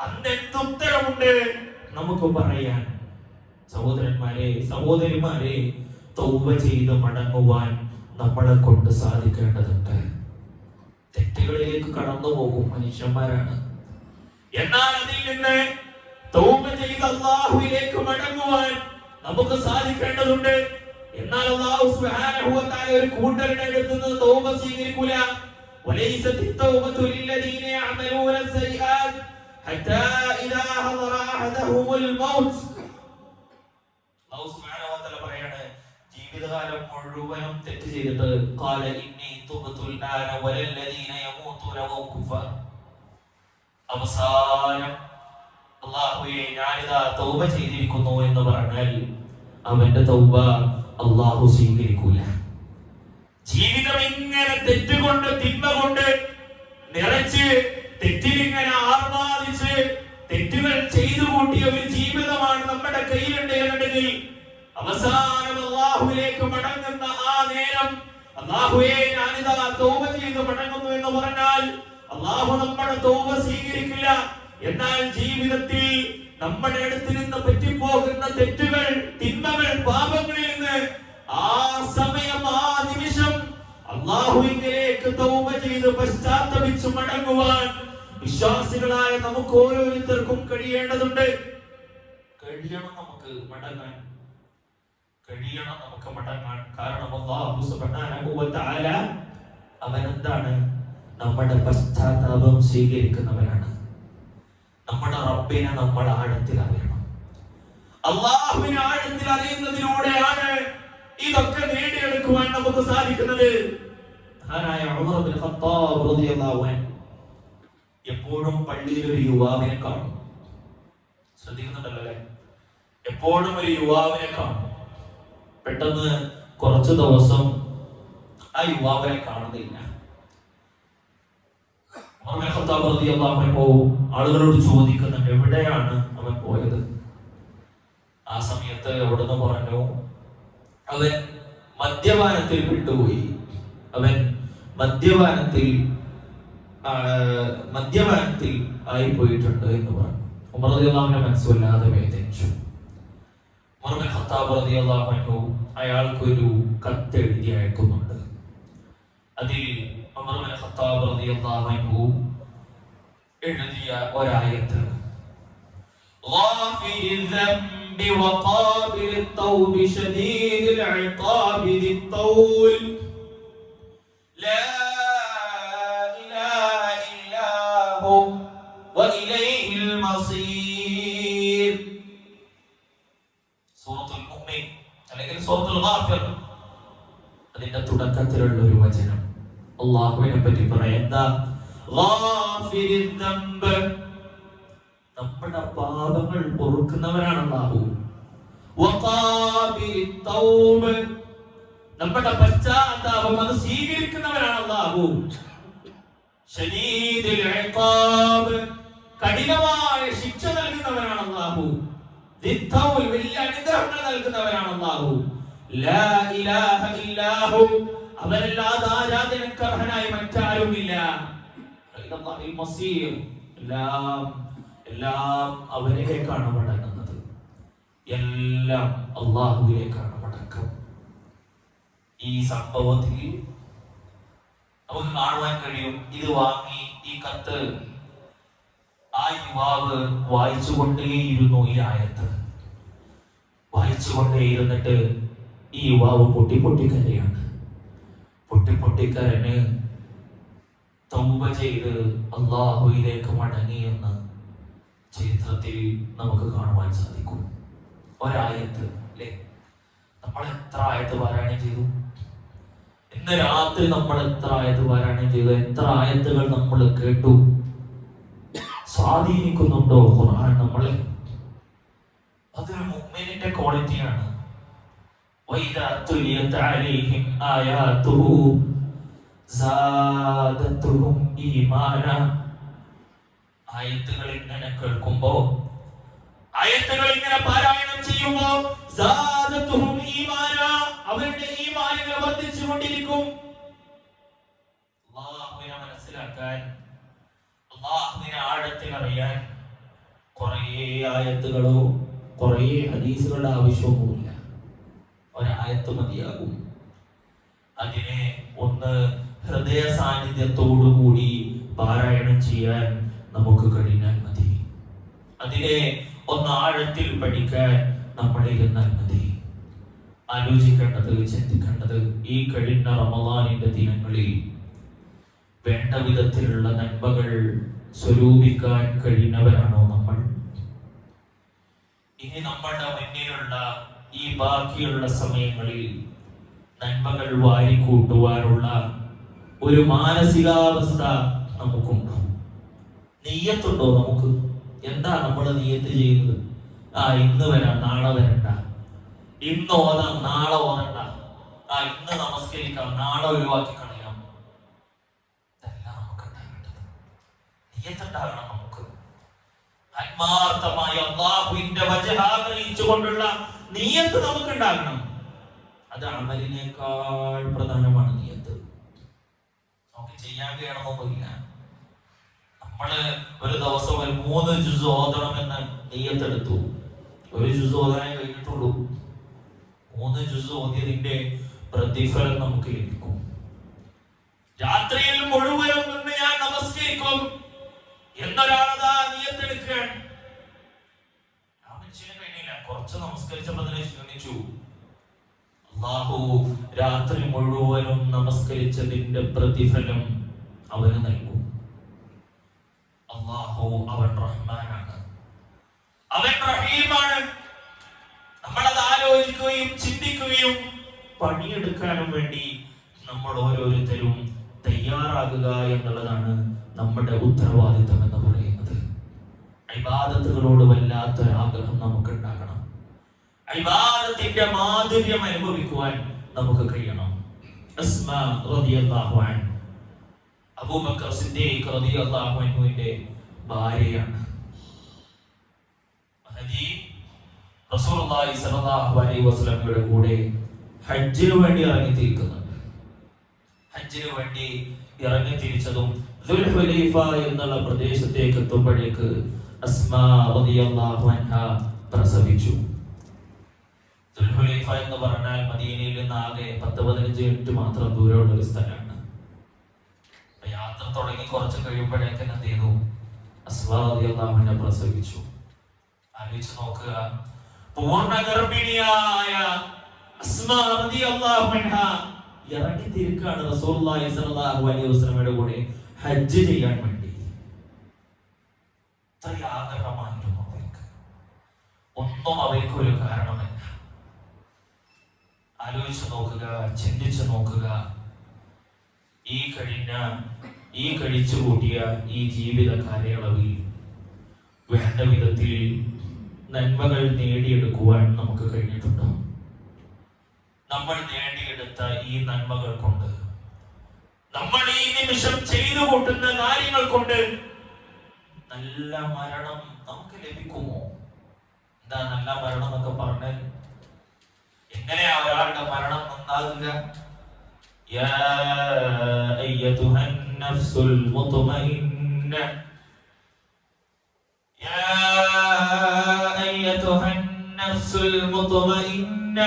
അന്ന് എന്ത് ഉത്തരമുണ്ട് നമുക്ക് പറയാൻ? സഹോദരന്മാരെ, സഹോദരിമാരെ, തൗബ ചെയ്ത് മടങ്ങുവാൻ നമ്മളെ കൊണ്ട് സാധിക്കേണ്ടതുണ്ട്. തെറ്റുകളിലേക്ക് കടന്നു പോകും മനുഷ്യന്മാരാണ്. എന്നാൽ അതിൽ നിന്ന് തൗബ ചെയ്ത് അല്ലാഹുവിലേക്ക് മടങ്ങുവാൻ നമുക്ക് സാധിക്കേണ്ടതുണ്ട്. എന്നാൽ അല്ലാഹു സുബ്ഹാനഹു വ തആല ഒരു കൂട്ടരുടെ അടുത്ത് നിന്ന് തൗബ സ്വീകരിക്കൂല. വലൈസത്തി തൗബതു ലില്ലദീന യഅമലൂന സയ്യിആത് ഹത്താ ഇദാ ഹദറ അഹദഹുൽ മൗത്ത്. അല്ലാഹു സുബ്ഹാനഹു വ തആല പറയാണ്, ജീവിതകാലം മുഴുവനും തെറ്റ് ചെയ്തിട്ട് ഖാല ഇന്നി തുബ്തുൽ ആന വലല്ലദീന യമൂതുന വഹും കുഫാർ. അവസാനം അല്ലാഹുവേ ഞാനിതാ തൗബ ചെയ്തിരിക്കുന്നു എന്ന് പറഞ്ഞാൽ അവന്റെ തൗബ അല്ലാഹു സ്വീകരിക്കൂല. ജീവിതം ഇങ്ങനെ തെറ്റുകൊണ്ട് തിന്മ കൊണ്ട് നിറച്ച് തെറ്റിലിങ്ങനെ ആർമാദിച്ച് തെറ്റുകൾ ചെയ്തു കൂട്ടിയ ഒരു ജീവിതമാണ് നമ്മുടെ കയ്യിലുണ്ട് എന്നുണ്ടെങ്കിൽ അവസാനം അല്ലാഹുവിലേക്ക് മടങ്ങുന്ന ആ നേരം അല്ലാഹുവേ ഞാനിതാ തൗബ ചെയ്ത് മടങ്ങുന്നു എന്ന് പറഞ്ഞാൽ അല്ലാഹു നമ്മുടെ തൗബ സ്വീകരിക്കില്ല. എന്നാൽ ജീവിതത്തിൽ നമ്മുടെ അടുത്ത് നിന്ന് പറ്റിപ്പോകുന്ന തെറ്റുകൾ, തിന്മകൾ, പാപങ്ങളിൽ നിന്ന് ആ സമയം, ആ നിമിഷം അല്ലാഹുവിലേക്ക് തൗബ ചെയ്ത് പശ്ചാത്തപിച്ച് മടങ്ങുവാൻ വിശ്വാസികളായ നമുക്ക് ഓരോരുത്തർക്കും കഴിയേണ്ടതുണ്ട്. കഴിയണം നമുക്ക് മടങ്ങാൻ. കാരണം അല്ലാഹു സുബ്ഹാനഹു വ തആല അവനെന്താണ്? നമ്മുടെ പശ്ചാത്താപം സ്വീകരിക്കുന്നവനാണ്. നമ്മുടെ റബ്ബിനെ നമ്മൾ ആഴത്തിൽ അറിയണം. അല്ലാഹുവിനെ ആഴത്തിൽ അറിയുന്നതിലൂടെയാണ് ഇതൊക്കെ നേടിയെടുക്കുവാൻ നമുക്ക് സാധിക്കുന്നത്. മഹാനായ ഉമർ ഇബ്നു ഖത്താബ് റളിയല്ലാഹു അൻഹു എപ്പോഴും പള്ളിയിൽ ഒരു യുവാവിനെ കാണും. ശ്രദ്ധിക്കുന്നുണ്ടല്ലോ അല്ലെ? എപ്പോഴും ഒരു യുവാവിനെ കാണും. പെട്ടെന്ന് കുറച്ചു ദിവസം ആ യുവാവിനെ കാണുന്നില്ല. ആളുകളോട് ചോദിക്കുന്നുണ്ട്, എവിടെയാണ് അവൻ പോയത്? ആ സമയത്ത് എവിടുന്ന് പറഞ്ഞു, അവൻ മദ്യപാനത്തിൽ വിട്ടുപോയി, അവൻ മദ്യപാനത്തിൽ ആയി പോയിട്ടുണ്ട് എന്ന് പറഞ്ഞു. ഉമർ റളിയല്ലാഹു അൻഹു മനസ്സുവല്ലാതെ വേദനിച്ചു. ഉമർ ബിൻ ഖത്താബ് റളിയല്ലാഹു അൻഹു അയാൾക്കൊരു കത്ത് എഴുതി അയക്കുന്നുണ്ട്. അതിൽ ഉമർ ബിൻ ഖത്താബ് റളിയല്ലാഹു അൻഹു എഴുതിയ ഒരായത്ത്, ഗാഫിരിൽ ദംബി വഖാബിലിത് തൗബി ശദീദിൽ ഇഖാബി ദിത് തൗൽ ലാ ഇലാഹ ഇല്ലാ ഹു വഇലൈഹിൽ മസീർ. സൂറത്തുൽ മുഅ്മിൻ അല്ലെങ്കിൽ സൂറത്തുൽ ഗാഫിർ, അതിന്റെ തുടക്കത്തിലുള്ള ഒരു വചനം അല്ലാഹുവിനെ പറ്റി പറയുന്ന ഗാഫിരിൽ ദംബ്, നമ്മുടെ പാപങ്ങൾ പൊറുക്കുന്നവനാണ് അല്ലാഹു. വഖാബിലിത് തൗബ്, നമ്മുടെ പശ്ചാത്താപം അത് സ്വീകരിക്കുന്നവനാണ് അല്ലാഹു. ശദീദുൽ ഇഖാബ്, കഠിനമായ ശിക്ഷ നൽകുന്നവനാണ് അല്ലാഹു. ദിത് തൗൽ, വലിയ അനുഗ്രഹങ്ങൾ നൽകുന്നവനാണ് അല്ലാഹു. ലാ ഇലാഹ ഇല്ലാ ഹു, അവനല്ലാതെ ആരാധനയ്ക്ക് അർഹനായി മറ്റാരുമില്ല. ഇലല്ലാഹിൽ മസീർ, എല്ലാം അവനിലേക്കാണ് മടങ്ങുന്നത്, എല്ലാം അല്ലാഹുവിലേക്കാണ് മടക്കം. ഈ സംഭവത്തിൽ നമുക്ക് കാണുവാൻ കഴിയും, ഇത് വാങ്ങി ഈ കത്ത് ആ യുവാവ് വായിച്ചുകൊണ്ടേയിരുന്നു. ഈ ആയത്ത് വായിച്ചുകൊണ്ടേയിരുന്നിട്ട് ഈ യുവാവ് പൊട്ടിപ്പൊട്ടിക്കരയാണ്. പൊട്ടിപ്പൊട്ടിക്കരന് തൗബ ചെയ്ത് അല്ലാഹുവിലേക്ക് മടങ്ങിയെന്ന് ചരിത്രത്തിൽ നമുക്ക് കാണുവാൻ സാധിക്കും. ഒരായത്ത് അല്ലേ? നമ്മൾ എത്ര ആയത്ത് പാരായണം ചെയ്തു? ഇന്ന് രാത്രി നമ്മൾ എത്ര ആയത്ത് പാരായണം ചെയ്തു? എത്ര ആയത്തുകൾ നമ്മൾ കേട്ടു? സ്വാധീനിക്കുന്നുണ്ടോ ഖുർആൻ നമ്മളെ? അതൊരു മുഅ്മിനിന്റെ ക്വാളിറ്റിയാണ്. വഇദാ തുലിയത് അലൈഹിം ആയാതുഹു സാദത്തുഹും ഈമാന. ആയത്തുകൾ ഇങ്ങനെ കേൾക്കുമ്പോ, ആയത്തുകൾ ഇങ്ങനെ പാരായണം ചെയ്യുമ്പോ സാദത്തുഹും ഈമാന, അവരുടെ ഈമാൻ ഇങ്ങനെ വർദ്ധിച്ചുകൊണ്ടിരിക്കും. അല്ലാഹുവിനെ മനസ്സിലാക്കാൻ, അല്ലാഹുവിനെ ആഴത്തിൽ അറിയാൻ കുറേ ആയത്തുകളോ കുറേ ഹദീസുകളുടെ ആവശ്യമൊന്നുമില്ല. ഒരായത്ത് മതിയാകും. അതിനെ ഒന്ന് ഹൃദയ സാന്നിധ്യത്തോടുകൂടി പാരായണം ചെയ്യാൻ നമുക്ക് കഴിഞ്ഞാൽ മതി. അതിനെ ഒന്ന് ആഴത്തിൽ പഠിക്കാൻ നമ്മൾ ഇരുന്നാൽ മതി. ആലോചിക്കേണ്ടത്, ചിന്തിക്കേണ്ടത്, ഈ കഴിഞ്ഞ റമളാനിന്റെ ദിനങ്ങളിൽ വേണ്ട വിധത്തിലുള്ള നന്മകൾ സ്വരൂപിക്കാൻ കഴിയുന്നവരാണോ നമ്മൾ? ഇനി നമ്മളുടെ മുന്നിലുള്ള ഈ ബാക്കിയുള്ള സമയങ്ങളിൽ നന്മകൾ വാരിക്കൂട്ടുവാനുള്ള ഒരു മാനസികാവസ്ഥ നമുക്കുണ്ടോ? നിയ്യത്തുണ്ടോ നമുക്ക്? എന്താ നമ്മൾ നിയ്യത്ത് ചെയ്യുന്നത്? ഇന്ന് വരാം, നാളെ വരണ്ട. ഇന്ന് ഓതാം, നാളെ ഓതണ്ട. ഇന്ന് നമസ്കരിക്കാം, നാളെ ഒഴിവാക്കി കളയാം. ഇതെല്ലാം നമുക്ക് ഉണ്ടാകേണ്ടത്. നിയ്യത്തുണ്ടാകണം നമുക്ക്. ആത്മാർത്ഥമായി അല്ലാഹുവിന്റെ വജഹ ആഗ്രഹിച്ചുകൊണ്ടുള്ള നിയ്യത്ത് നമുക്ക് ഉണ്ടാകണം. അത് അമലിനേക്കാൾ പ്രധാനമാണ് നിയ്യത്ത്. നമുക്ക് ചെയ്യാൻ കഴിയണമെന്നൊന്നുമില്ല. നമ്മള് ഒരു ദിവസം ഒരു 3 ജുസ് ഓതണമെന്ന് നിയ്യത്തെടുത്തു. ഒരു ജുസ് ഓതാനേ കഴിഞ്ഞിട്ടുള്ളൂ. 3 ജുസ് ഓതിയതിന്റെ പ്രതിഫലം നമുക്ക് ലഭിക്കും. രാത്രിയിൽ മുഴുവനും നിന്ന് ഞാൻ നമസ്കരിക്കും എന്നൊരാളതാ നിയ്യത്തെടുക്കാൻ. ആ മനുഷ്യന് കഴിഞ്ഞില്ല, കുറച്ച് നമസ്കരിച്ചപ്പോൾ തന്നെ ക്ഷീണിച്ചു. അല്ലാഹു രാത്രി മുഴുവനും നമസ്കരിച്ചതിന്റെ പ്രതിഫലം അവന് നൽകും. അല്ലാഹു അവൻ റഹ്മാനാണ്, അവൻ റഹീമാണ്. നമ്മളത് ആലോചിക്കുകയും ചിന്തിക്കുകയും പണിയെടുക്കാനും വേണ്ടി നമ്മൾ ഓരോരുത്തരും തയ്യാറാകുക എന്നുള്ളതാണ് നമ്മുടെ ഉത്തരവാദിത്തം എന്ന് പറയുന്നത്. ഇബാദത്തുകളോട് വല്ലാത്തൊരാഗ്രഹം നമുക്ക് ഉണ്ടാകണം. ഇബാദത്തിന്റെ മാധുര്യം അനുഭവിക്കുവാൻ നമുക്ക് കഴിയണം. അസ്മാ റളിയല്ലാഹു അൻഹ, അബൂബക്കർ സിദ്ദീഖ് റളിയല്ലാഹു അൻഹുവിന്റെ ഭാര്യയാണ്. റസൂലുള്ളാഹി സ്വല്ലല്ലാഹു അലൈഹി വസല്ലമയുടെ കൂടെ ഹജ്ജിന് വേണ്ടി ഇറങ്ങിത്തിരിക്കുന്നുണ്ട്. ഹജ്ജിന് വേണ്ടി ഇറങ്ങിത്തിരിച്ചതും ദുൽഹുലൈഫ എന്നുള്ള പ്രദേശത്തേക്ക് എത്തുമ്പോഴേക്ക് അസ്മാ റളിയല്ലാഹു അൻഹ പ്രസവിച്ചു. ദുൽഹുലൈഫ എന്ന് പറഞ്ഞാൽ മദീനയിൽ നിന്ന് ആകെ 10-15 മിനിറ്റ് മാത്രം ദൂരമുള്ള ഒരു സ്ഥലമാണ്. യാത്ര തുടങ്ങി കുറച്ച് കഴിയുമ്പോഴേക്ക് എന്ത് ചെയ്തു? അസ്മാ റളിയല്ലാഹു അൻഹ പ്രസവിച്ചു. ആലോചിച്ച് നോക്കുക, പൂർണ്ണ ഗർഭിണിയായ അസ്മാ റളിയല്ലാഹു അൻഹ ഇറങ്ങിത്തിരിക്കാണ് റസൂലുള്ളാഹി സ്വല്ലല്ലാഹു അലൈഹി വസല്ലമയുടെ കൂടെ ഹജ്ജ് ചെയ്യാൻ വേണ്ടി. ഇത്ര ആഗ്രഹമായിരുന്നു അവർക്ക്. ഒന്നും അവർക്ക് ഒരു കാരണമല്ല. ആലോചിച്ച് നോക്കുക, ചിന്തിച്ചു നോക്കുക. ഈ കഴിച്ചു കൂട്ടിയ ഈ ജീവിത കാലയളവിൽ വേണ്ട വിധത്തിൽ നന്മകൾ നേടിയെടുക്കുവാൻ നമുക്ക് കഴിഞ്ഞിട്ടുണ്ടോ? നമ്മൾ നേടിയെടുത്ത ഈ നന്മകൾ കൊണ്ട്, നമ്മൾ ഈ നിമിഷം ചെയ്തു കൂട്ടുന്ന കാര്യങ്ങൾ കൊണ്ട് നല്ല മരണം നമുക്ക് ലഭിക്കുമോ? എന്താ നല്ല മരണം എന്നൊക്കെ പറഞ്ഞാൽ എങ്ങനെയാ ഒരാളുടെ മരണം നന്നാകുക? യാ അയ്യതുഹൻ നഫ്സുൽ മുത്മഇന്ന, യാ അയ്യതുഹൻ നഫ്സുൽ മുത്മഇന്ന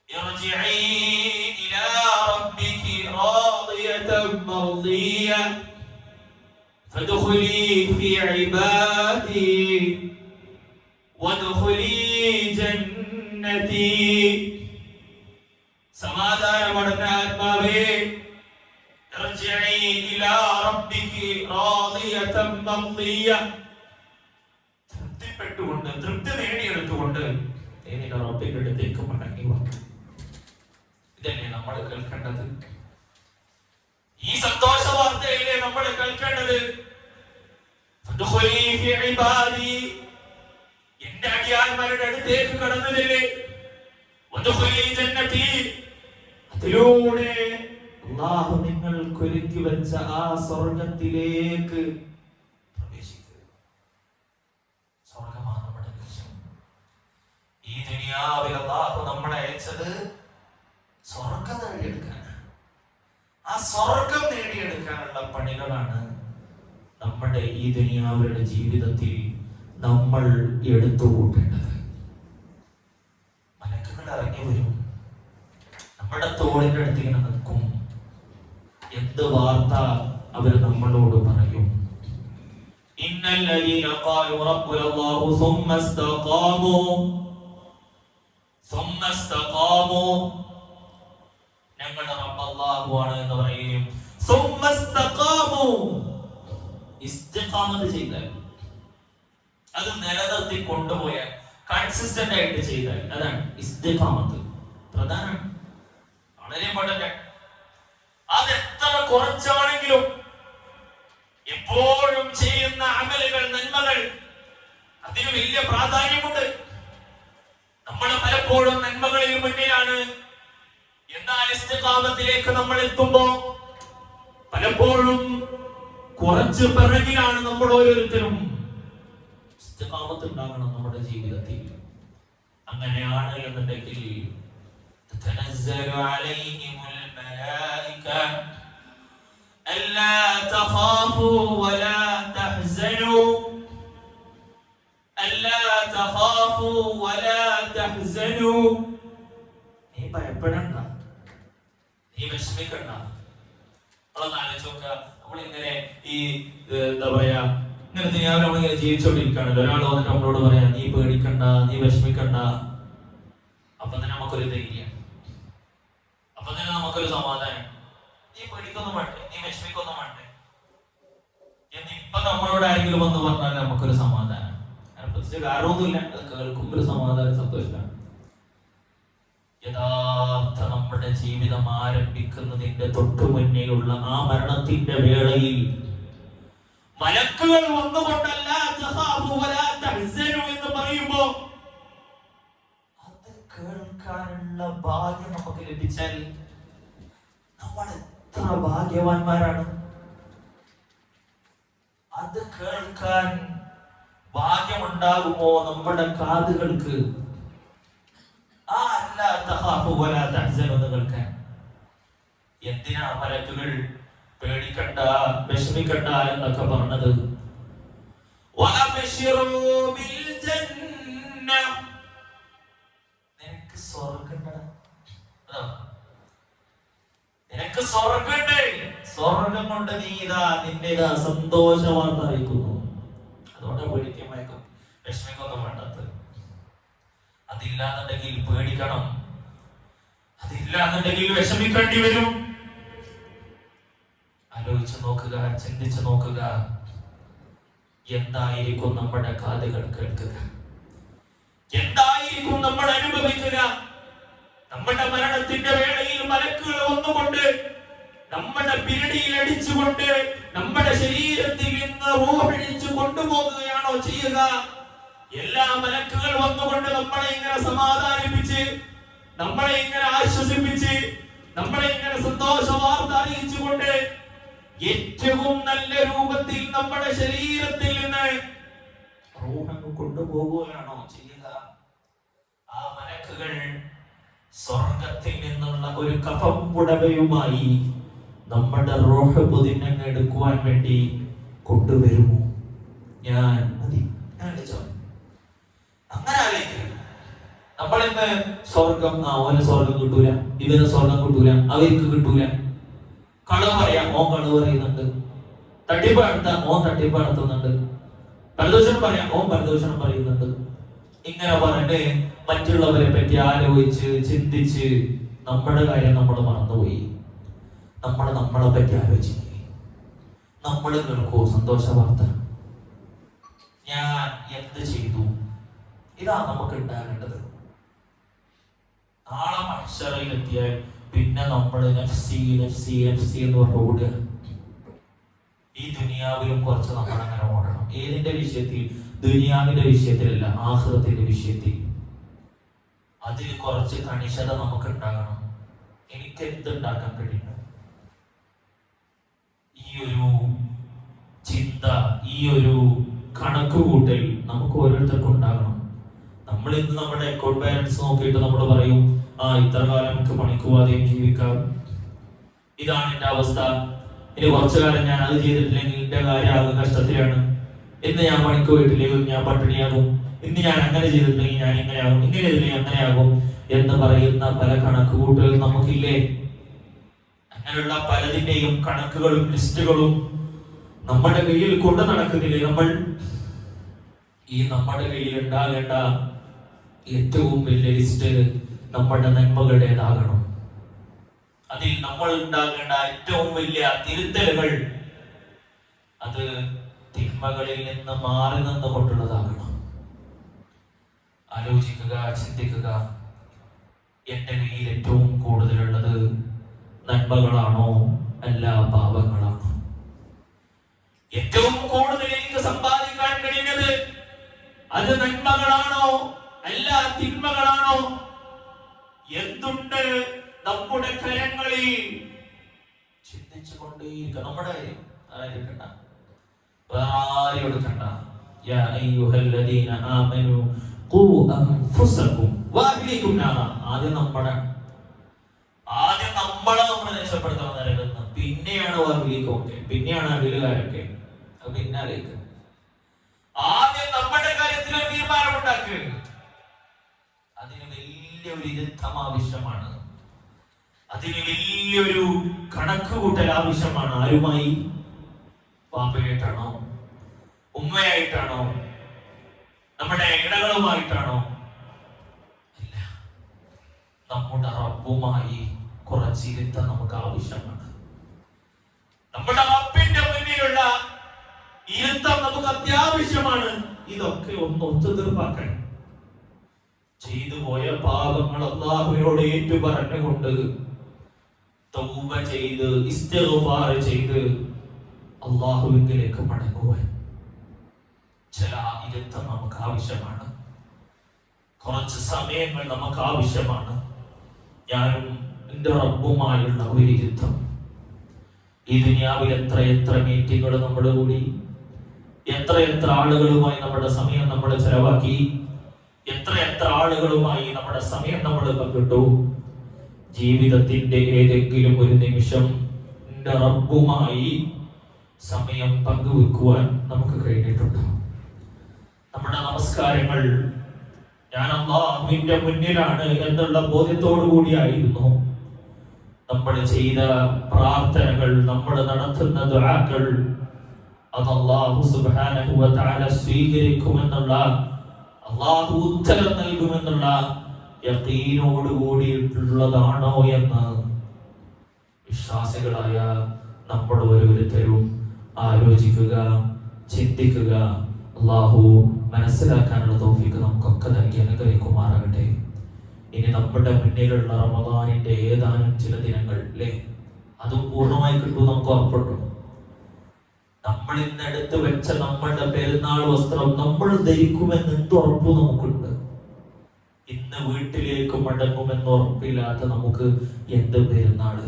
ഇർജിഇ ഇലാ റബ്ബികി റാദിയതൻ മർദിയ ഫദ്ഖുലി ഫീ ഇബാദി വദ്ഖുലി ജന്നതി. സമാധാനമടഞ്ഞ ആത്മാവേ, ഇർജിഇ ഇലാ റബ്ബികി റാദിയതൻ മർദിയ, തൃപ്തിപ്പെട്ടുകൊണ്ട്, തൃപ്തി നേടിയെടുത്തുകൊണ്ട് നിന്റെ റബ്ബിന്റെ അടുത്തേക്ക് മടങ്ങി വാ. ഇതല്ലേ നമ്മൾ കേൾക്കേണ്ടത്? ഈ സന്തോഷ വാർത്തയിലെ നമ്മൾ കേൾക്കേണ്ടത്? ഫദ്ഖുലി ഫീ ഇബാദി, എന്റെ അടിയാന്മാരുടെ അടുത്തേക്ക് കടന്നതില്ലേ? വദ്ഖുലി ജന്നതി, അതിലൂടെ അല്ലാഹു നിങ്ങൾക്ക് ഒരുക്കി വെച്ച ആ സ്വർഗ്ഗത്തിലേക്ക് പ്രവേശിക്കുക. സ്വർഗ്ഗമാണ് നമ്മുടെ ലക്ഷ്യം. ഈ ദുനിയാവിൽ അല്ലാഹു നമ്മളെ അയച്ചത് സ്വർഗ്ഗം നേടിയെടുക്കാനാണ്. ആ സ്വർഗ്ഗം നേടിയെടുക്കാനുള്ള പണികളാണ് നമ്മുടെ ഈ ദുനിയാവിന്റെ ജീവിതത്തിൽ നമ്മൾ എടുത്തു കൂട്ടേണ്ടത്. മലക്കുകൾ ഇറങ്ങി വരും, നമ്മുടെ തോളിന്റെ അടുത്ത് ഇങ്ങനെ നിൽക്കും. എന്ത് വാർത്ത അവർ നമ്മളോട് പറയും? ഇന്നല്ലദീന ഖാലു റബ്ബുനല്ലാഹു സുമ്മ ഇസ്തഖാമു, ഞങ്ങളുടെ റബ്ബ് അല്ലാഹു ആണ് എന്ന് പറയും. സുമ്മ ഇസ്തഖാമു, ഇസ്തിഖാമത്ത് ചെയ്താൽ, അത് നിലനിർത്തി കൊണ്ടുപോയാൽ, കൺസിസ്റ്റന്റ് ആയിട്ട് ചെയ്താൽ, അതാണ് ഇസ്തിഖാമത്ത്. പ്രധാനമാണ്, വളരെ ഇമ്പോർട്ടന്റ്. അത് എത്ര കുറച്ചാണെങ്കിലും എപ്പോഴും ചെയ്യുന്ന അമലുകൾ, നന്മകൾ, അതിന് വലിയ പ്രാധാന്യമുണ്ട്. നമ്മൾ പലപ്പോഴും നന്മകളിൽ മുന്നിലാണ്. എന്നാൽ ഇസ്തിഖാമത്തിലേക്ക് നമ്മൾ എത്തുമ്പോ പലപ്പോഴും കുറച്ച് പിറകിലാണ് നമ്മൾ ഓരോരുത്തരും. ഇസ്തിഖാമത്ത് ഉണ്ടാകണം നമ്മുടെ ജീവിതത്തിൽ. അങ്ങനെയാണ് എന്നുണ്ടെങ്കിൽ തനസ്സലു അലൈഹിമുൽ മലായിക അല്ലാ തഖാഫു വലാ തഹ്സനു, അല്ലാ തഖാഫു വലാ തഹ്സനു. നീ ഭയപ്പെടണ്ട, നീ വിഷമിക്കണ്ട. നമ്മളിങ്ങനെ ഈ എന്താ പറയാ, ഇങ്ങനെ ദുനിയാവിൽ നമ്മളിങ്ങനെ ജീവിച്ചോണ്ടിരിക്കുകയാണല്ലോ. ഒരാൾ വന്നിട്ട് നമ്മളോട് പറയാ നീ പേടിക്കണ്ട, നീ വിഷമിക്കണ്ട. അപ്പൊ തന്നെ നമുക്കൊരു ധൈര്യം, അപ്പൊ തന്നെ നമുക്കൊരു സമാധാനം. നീ പേടിക്കൊന്നും വേണ്ടേ, നീ വിഷമിക്കൊന്നും വേണ്ടേ എന്ന് ഇപ്പൊ നമ്മളോട് ആരെങ്കിലും വന്ന് പറഞ്ഞാൽ നമുക്കൊരു സമാധാനം. പ്രത്യേകിച്ച് കാരണമൊന്നുമില്ല, അത് കേൾക്കുമ്പോൾ ഒരു സമാധാനം, സന്തോഷമാണ്. യഥാർത്ഥ നമ്മുടെ ജീവിതം ആരംഭിക്കുന്നതിന്റെ തൊട്ടു മുന്നേയുള്ള ആ മരണത്തിന്റെ വേളയിൽ മലക്കുകൾ വന്നുകൊണ്ടല്ല എന്ന് പറയുമ്പോ അത് കേൾക്കാനുള്ള ഭാഗ്യം നമുക്ക് ലഭിച്ചാൽ നമ്മൾ എത്ര ഭാഗ്യവാന്മാരാണ്. അത് കേൾക്കാൻ ഭാഗ്യമുണ്ടാകുമോ നമ്മുടെ കാതുകൾക്ക്? എന്ന് കേൾക്കാൻ എന്തിനാ മലക്കുകൾ പേടിക്കണ്ട, വിഷമിക്കണ്ട എന്നൊക്കെ പറഞ്ഞത്? നിനക്ക് സ്വർഗമുണ്ട്, സ്വർഗം കൊണ്ട് നീ നിന്റെ സന്തോഷ വാർത്ത അറിയിക്കുന്നു. അതുകൊണ്ട് പേടിക്കാൻ വയ്ക്കും, വിഷമിക്കൊന്നും വേണ്ടത്. അതില്ലാന്നുണ്ടെങ്കിൽ പേടിക്കണം, അതില്ലാന്നുണ്ടെങ്കിൽ വിഷമിക്കേണ്ടി വരും. ആലോചിച്ചു നോക്കുക, ചിന്തിച്ചു നോക്കുക. എന്തായിരിക്കും നമ്മുടെ കാതുകൾ കേൾക്കുക? എന്തായിരിക്കും നമ്മൾ അനുഭവിക്കുക? നമ്മുടെ മരണത്തിന്റെ വേളയിൽ മലക്കുകൾ ഒന്നുകൊണ്ട് നമ്മുടെ പിരടിയിൽ അടിച്ചുകൊണ്ട് നമ്മുടെ ശരീരത്തിൽ നിന്ന് റൂഹഴിച്ചു കൊണ്ടുപോകുകയാണോ ചെയ്യുക? എല്ലാ മലക്കുകൾ വന്നുകൊണ്ട് നമ്മളെ ഇങ്ങനെ സമാധാനിപ്പിച്ച്, നമ്മളെ ഇങ്ങനെ ആശ്വസിപ്പിച്ച്, നമ്മളെ ഇങ്ങനെ സന്തോഷ വാർത്ത അറിയിച്ചുകൊണ്ട് ഏറ്റവും നല്ല രൂപത്തിൽ നമ്മുടെ ശരീരത്തിൽ നിന്ന് റൂഹ് കൊണ്ടുപോകുകയാണോ ചെയ്യുക? ആ മലക്കുകൾ സ്വർഗത്തിൽ നിന്നുള്ള ഒരു കഫം പുടവയുമായി നമ്മുടെ റൂഹ് പൊതിഞ്ഞങ്ങ് എടുക്കുവാൻ വേണ്ടി കൊണ്ടുവരുമോ? ഞാൻ അങ്ങനെ ആലോചിക്കുക. നമ്മളിന്ന് സ്വർഗം, അവന് സ്വർഗം കിട്ടൂല, ഇവന് സ്വർഗം കിട്ടൂല, അവർക്ക് കിട്ടൂല. കളവ് പറയാം, ഓൻ കളവ് പറയുന്നുണ്ട്. തട്ടിപ്പ് നടത്താം, ഓൻ തട്ടിപ്പ് നടത്തുന്നുണ്ട്. പരദൂഷണം പറയാം, ഓൻ പരദൂഷണം പറയുന്നുണ്ട്. ഇങ്ങനെ പറഞ്ഞിട്ട് മറ്റുള്ളവരെ പറ്റി ആലോചിച്ച് ചിന്തിച്ച് നമ്മുടെ കാര്യം നമ്മൾ മറന്നുപോയി. നമ്മളെ പറ്റി ആലോചിക്കുക. നമ്മൾ കേൾക്കുമോ സന്തോഷ വാർത്ത? ഞാൻ എന്ത് ചെയ്തു? ഇതാ നമുക്ക് ഉണ്ടാകേണ്ടത്. നാളെ മഹ്ശറിലെത്തിയാൽ പിന്നെ നമ്മൾ നഫ്സി നഫ്സി നഫ്സി എന്ന് പറഞ്ഞ് ഓടുക. ഈ ദുനിയാവിലും കുറച്ച് നമ്മൾ അങ്ങനെ ഓടണം. ഏതിന്റെ വിഷയത്തിൽ? ദുനിയാവിന്റെ വിഷയത്തിലല്ല, ആഖിറത്തിന്റെ വിഷയത്തിൽ. അതിൽ കുറച്ച് കണിശത നമുക്ക് ഉണ്ടാകണം. എനിക്ക് എന്തുണ്ടാക്കാൻ കഴിയും? ഈ ഒരു ചിന്ത, ഈ ഒരു കണക്കുകൂട്ടൽ നമുക്ക് ഓരോരുത്തർക്കും ഉണ്ടാകണം. നമ്മൾ ഇന്ന് നമ്മുടെ അക്കൗണ്ട് ബാലൻസ് നോക്കിയിട്ട് നമ്മൾ പറയും, ഇത്ര കാലം നമുക്ക് പണിക്ക് പോവാതെയും ജീവിക്കാം, ഇതാണ് എന്റെ അവസ്ഥ, ഇനി കുറച്ചു കാലം ഞാൻ അത് ചെയ്തിട്ടില്ലെങ്കിൽ എന്റെ കാര്യം ആകെ കഷ്ടത്തിലാണ്, ഇന്ന് ഞാൻ പണിക്ക് പോയിട്ടില്ലെങ്കിൽ ഞാൻ പട്ടിണിയാകും, ഇന്ന് ഞാൻ അങ്ങനെ ചെയ്തിട്ടില്ലെങ്കിൽ ഞാൻ ഇങ്ങനെയാകും, ഇങ്ങനെ ചെയ്തില്ലെങ്കിൽ അങ്ങനെയാകും എന്ന് പറയുന്ന പല കണക്കുകൂട്ടലും നമുക്കില്ലേ? അങ്ങനെയുള്ള പലതിന്റെയും കണക്കുകളും ലിസ്റ്റുകളും നമ്മുടെ കയ്യിൽ കൊണ്ട് നടക്കുന്നില്ലേ നമ്മൾ? ഈ നമ്മുടെ കയ്യിൽ ഉണ്ടാകേണ്ട ഏറ്റവും വലിയ ലിസ്റ്റ് നമ്മുടെ നന്മകളുടേതാകണം. അതിൽ നമ്മൾ ഉണ്ടാകേണ്ട ഏറ്റവും വലിയ തിരുത്തലുകൾ അത് തിന്മകളിൽ നിന്ന് മാറി നിന്നുകൊണ്ടുള്ളതാകണം. ആലോചിക്കുക, ചിന്തിക്കുക. എന്റെ കയ്യിൽ ഏറ്റവും കൂടുതലുള്ളത് നന്മകളാണോ അല്ല പാപങ്ങളാണോ? ഏറ്റവും കൂടുതൽ എനിക്ക് സമ്പാദിക്കാൻ കഴിയുന്നത് അത് നന്മകളാണോ അല്ല തിന്മകളാണോ? എന്തുണ്ട് നമ്മുടെ കരങ്ങളിൽ? ചിന്തിച്ചുകൊണ്ടേയിരിക്കുക. നമ്മുടെ ആരെടുക്കണ്ട, ആരും എടുക്കണ്ട. യാ അയ്യുഹല്ലദീന ആമനു ഖൂ അൻഫുസകും വഅഹ്ലികും നാറ. ആദ്യം നമ്മളെ നമ്മൾ രക്ഷപ്പെടുത്തണം നരകത്തിൽ. പിന്നെയാണ് വഅഹ്ലികൊക്കെ, പിന്നെയാണ് അഹ്ലുകാരൊക്കെ, പിന്നെ ആലേക്ക്. ആദ്യം നമ്മുടെ കാര്യത്തിൽ ഒരു തീരുമാനമുണ്ടാക്കുക. അതിന് വലിയൊരു ഇരുത്തം ആവശ്യമാണ്, അതിന് വലിയൊരു കണക്കുകൂട്ടൽ ആവശ്യമാണ്. ആരുമായി? പാപ്പയായിട്ടാണോ? ഉമ്മയായിട്ടാണോ? നമ്മുടെ ഇടകളുമായിട്ടാണോ? ഇല്ല, നമ്മുടെ റബ്ബുമായി കുറച്ച് ഇരുത്തം നമുക്ക് ആവശ്യമാണ്. നമ്മുടെ റബ്ബിന്റെ മുന്നിലുള്ള ഇരുത്തം നമുക്ക് അത്യാവശ്യമാണ്. ഇതൊക്കെ ഒന്ന് ഒത്തുതീർപ്പാക്കാൻ ചെയ്തു പോയ പാപങ്ങൾ അള്ളാഹുവിനോട് ഏറ്റുപറഞ്ഞുകൊണ്ട് തൗബ ചെയ്ത് ഇസ്തിഗ്ഫാർ ചെയ്ത് അള്ളാഹുവിലേക്ക് മടങ്ങുവാൻ ചില ഇരുത്തം നമുക്ക് ആവശ്യമാണ്. കുറച്ച് സമയങ്ങൾ നമുക്ക് ആവശ്യമാണ്. ഞാനും എൻ്റെ റബ്ബുമായുള്ള ഒരു ഇരുത്തം. ഈ ദുനിയാവിൽ എത്ര മീറ്റിങ്ങുകൾ നമ്മൾ കൂടി, എത്ര ആളുകളുമായി നമ്മുടെ സമയം നമ്മൾ ചെലവാക്കി, എത്ര ആളുകളുമായി നമ്മുടെ സമയം നമ്മൾ പങ്കിട്ടു. ജീവിതത്തിന്റെ ഏതെങ്കിലും ഒരു നിമിഷം എൻ്റെ റബ്ബുമായി സമയം പങ്കുവെക്കുവാൻ നമുക്ക് കഴിഞ്ഞിട്ടുണ്ടോ? നമ്മുടെ നമസ്കാരങ്ങൾ ഞാൻ അല്ലാഹുവിന്റെ മുന്നിലാണ് എന്നുള്ള ബോധ്യത്തോടു കൂടിയായിരുന്നു. നമ്മൾ ചെയ്ത പ്രാർത്ഥനകൾ, നമ്മൾ നടത്തുന്ന ദുആകൾ അത് അല്ലാഹു സുബ്ഹാനഹു വ തആല സ്വീകരിക്കുമെന്നുള്ള, അല്ലാഹു ഉത്തരം നൽകുമെന്നുള്ള യഖീനോട് കൂടിയിട്ടുള്ളതാണോ എന്ന് വിശ്വാസികളായ നമ്മൾ ഓരോരുത്തരും ആലോചിക്കുക, ചിന്തിക്കുക. അല്ലാഹു മനസ്സിലാക്കാനുള്ള തൗഫീഖ് നമുക്കൊക്കെ നൽകി അനുഗ്രഹിക്കുമാറാകട്ടെ. ഇനി നമ്മുടെ മുന്നിലുള്ള റമദാനിന്റെ ഏതാനും ചില ദിനങ്ങൾ അല്ലേ, അതും പൂർണ്ണമായി കിട്ടും നമുക്ക് ഉറപ്പുണ്ടോ? നമ്മൾ ഇന്ന് എടുത്തു വെച്ച നമ്മളുടെ പെരുന്നാൾ വസ്ത്രം നമ്മൾ ധരിക്കുമെന്ന് എന്ത് ഉറപ്പ് നമുക്കുണ്ട്? ഇന്ന് വീട്ടിലേക്ക് മടങ്ങുമെന്ന് ഉറപ്പില്ലാത്ത നമുക്ക് എന്ത് പെരുന്നാള്?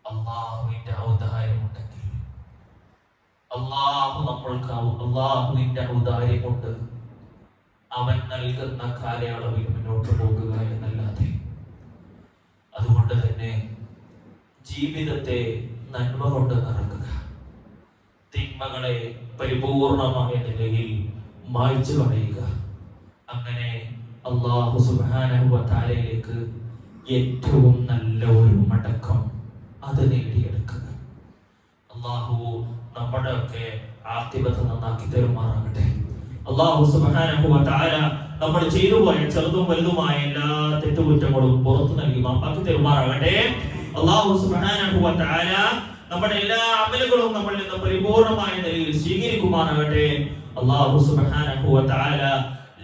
അള്ളാഹുവിന്റെ ഔദാര്യമുണ്ടെങ്കിൽ, അള്ളാഹുവിന്റെ ഔദാര്യമുണ്ട്, അവൻ നൽകുന്ന കാലയളവിൽ മുന്നോട്ട് പോകുക എന്നല്ലാതെ. അതുകൊണ്ട് തന്നെ ജീവിതത്തെ നന്മ കൊണ്ട് നിറക്കുക, തിന്മകളെ പരിപൂർണമായ നിലയിൽ മായ്ച്ചു കളയുക. അങ്ങനെ അല്ലാഹു സുബ്ഹാനഹു വ തആലയിലേക്ക് ഏറ്റവും നല്ല ഒരു മടക്കം അത് നേടിയെടുക്കുക. അല്ലാഹു നമ്മുടെ ഒക്കെ ആഖിബത്ത് നന്നാക്കി തരുമാറാകട്ടെ. അല്ലാഹു സുബ്ഹാനഹു വ തആല നമ്മൾ ചെയ്തു പോയ ചെറുതും വലുതുമായ എല്ലാ തെറ്റുകുറ്റങ്ങളും പുറത്തു നൽകി മാപ്പാക്കി തരുമാറാകട്ടെ. അല്ലാഹു സുബ്ഹാനഹു വ തആല നമ്മുടെ എല്ലാ അമലുകളും നമ്മളിൽ നിന്ന് പരിപൂർണമായ നിലയിൽ സ്വീകരിക്കുമാറാകട്ടെ. അല്ലാഹു സുബ്ഹാനഹു വ തആല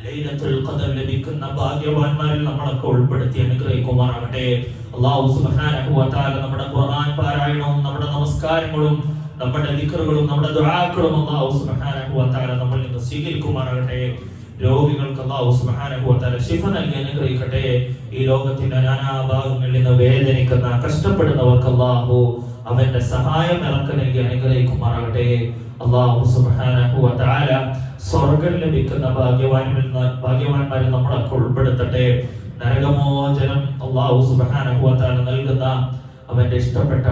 ലൈലത്തുൽ ഖദർ ലഭിക്കുന്ന ഭാഗ്യവാന്മാരിൽ നമ്മളൊക്കെ ഉൾപ്പെടുത്തി അനുഗ്രഹിക്കുമാറാകട്ടെ. അല്ലാഹു സുബ്ഹാനഹു വ തആല നമ്മുടെ ഖുർആൻ പാരായണവും നമ്മുടെ നമസ്കാരങ്ങളും നമ്മുടെ ദിക്റുകളും നമ്മുടെ ദുആകളും അല്ലാഹു സുബ്ഹാനഹു വ തആല നമ്മളിൽ നിന്ന് സ്വീകരിക്കുമാറാകട്ടെ. രോഗികൾക്ക് അല്ലാഹു സുബ്ഹാനഹു വ തആല ശിഫ നൽകി അനുഗ്രഹിക്കട്ടെ. ഈ ലോകത്തിന്റെ നാനാഭാഗങ്ങളിൽ നിന്ന് വേദനിക്കുന്ന കഷ്ടപ്പെടുന്നവർക്ക് അല്ലാഹു അവന്റെ സഹായം ഇറക്കി നൽകി അനുഗ്രഹിക്കുമാറാകട്ടെ. അല്ലാഹു സുബ്ഹാനഹു വ തആല സ്വർഗ്ഗം ലഭിക്കുന്ന ഭാഗ്യവാന്മാരിൽ നമ്മളൊക്കെ ഉൾപ്പെടുത്തട്ടെ. നരകമോചനം അല്ലാഹു സുബ്ഹാനഹു വ തആല നൽകുന്ന അവന്റെ ഇഷ്ടപ്പെട്ട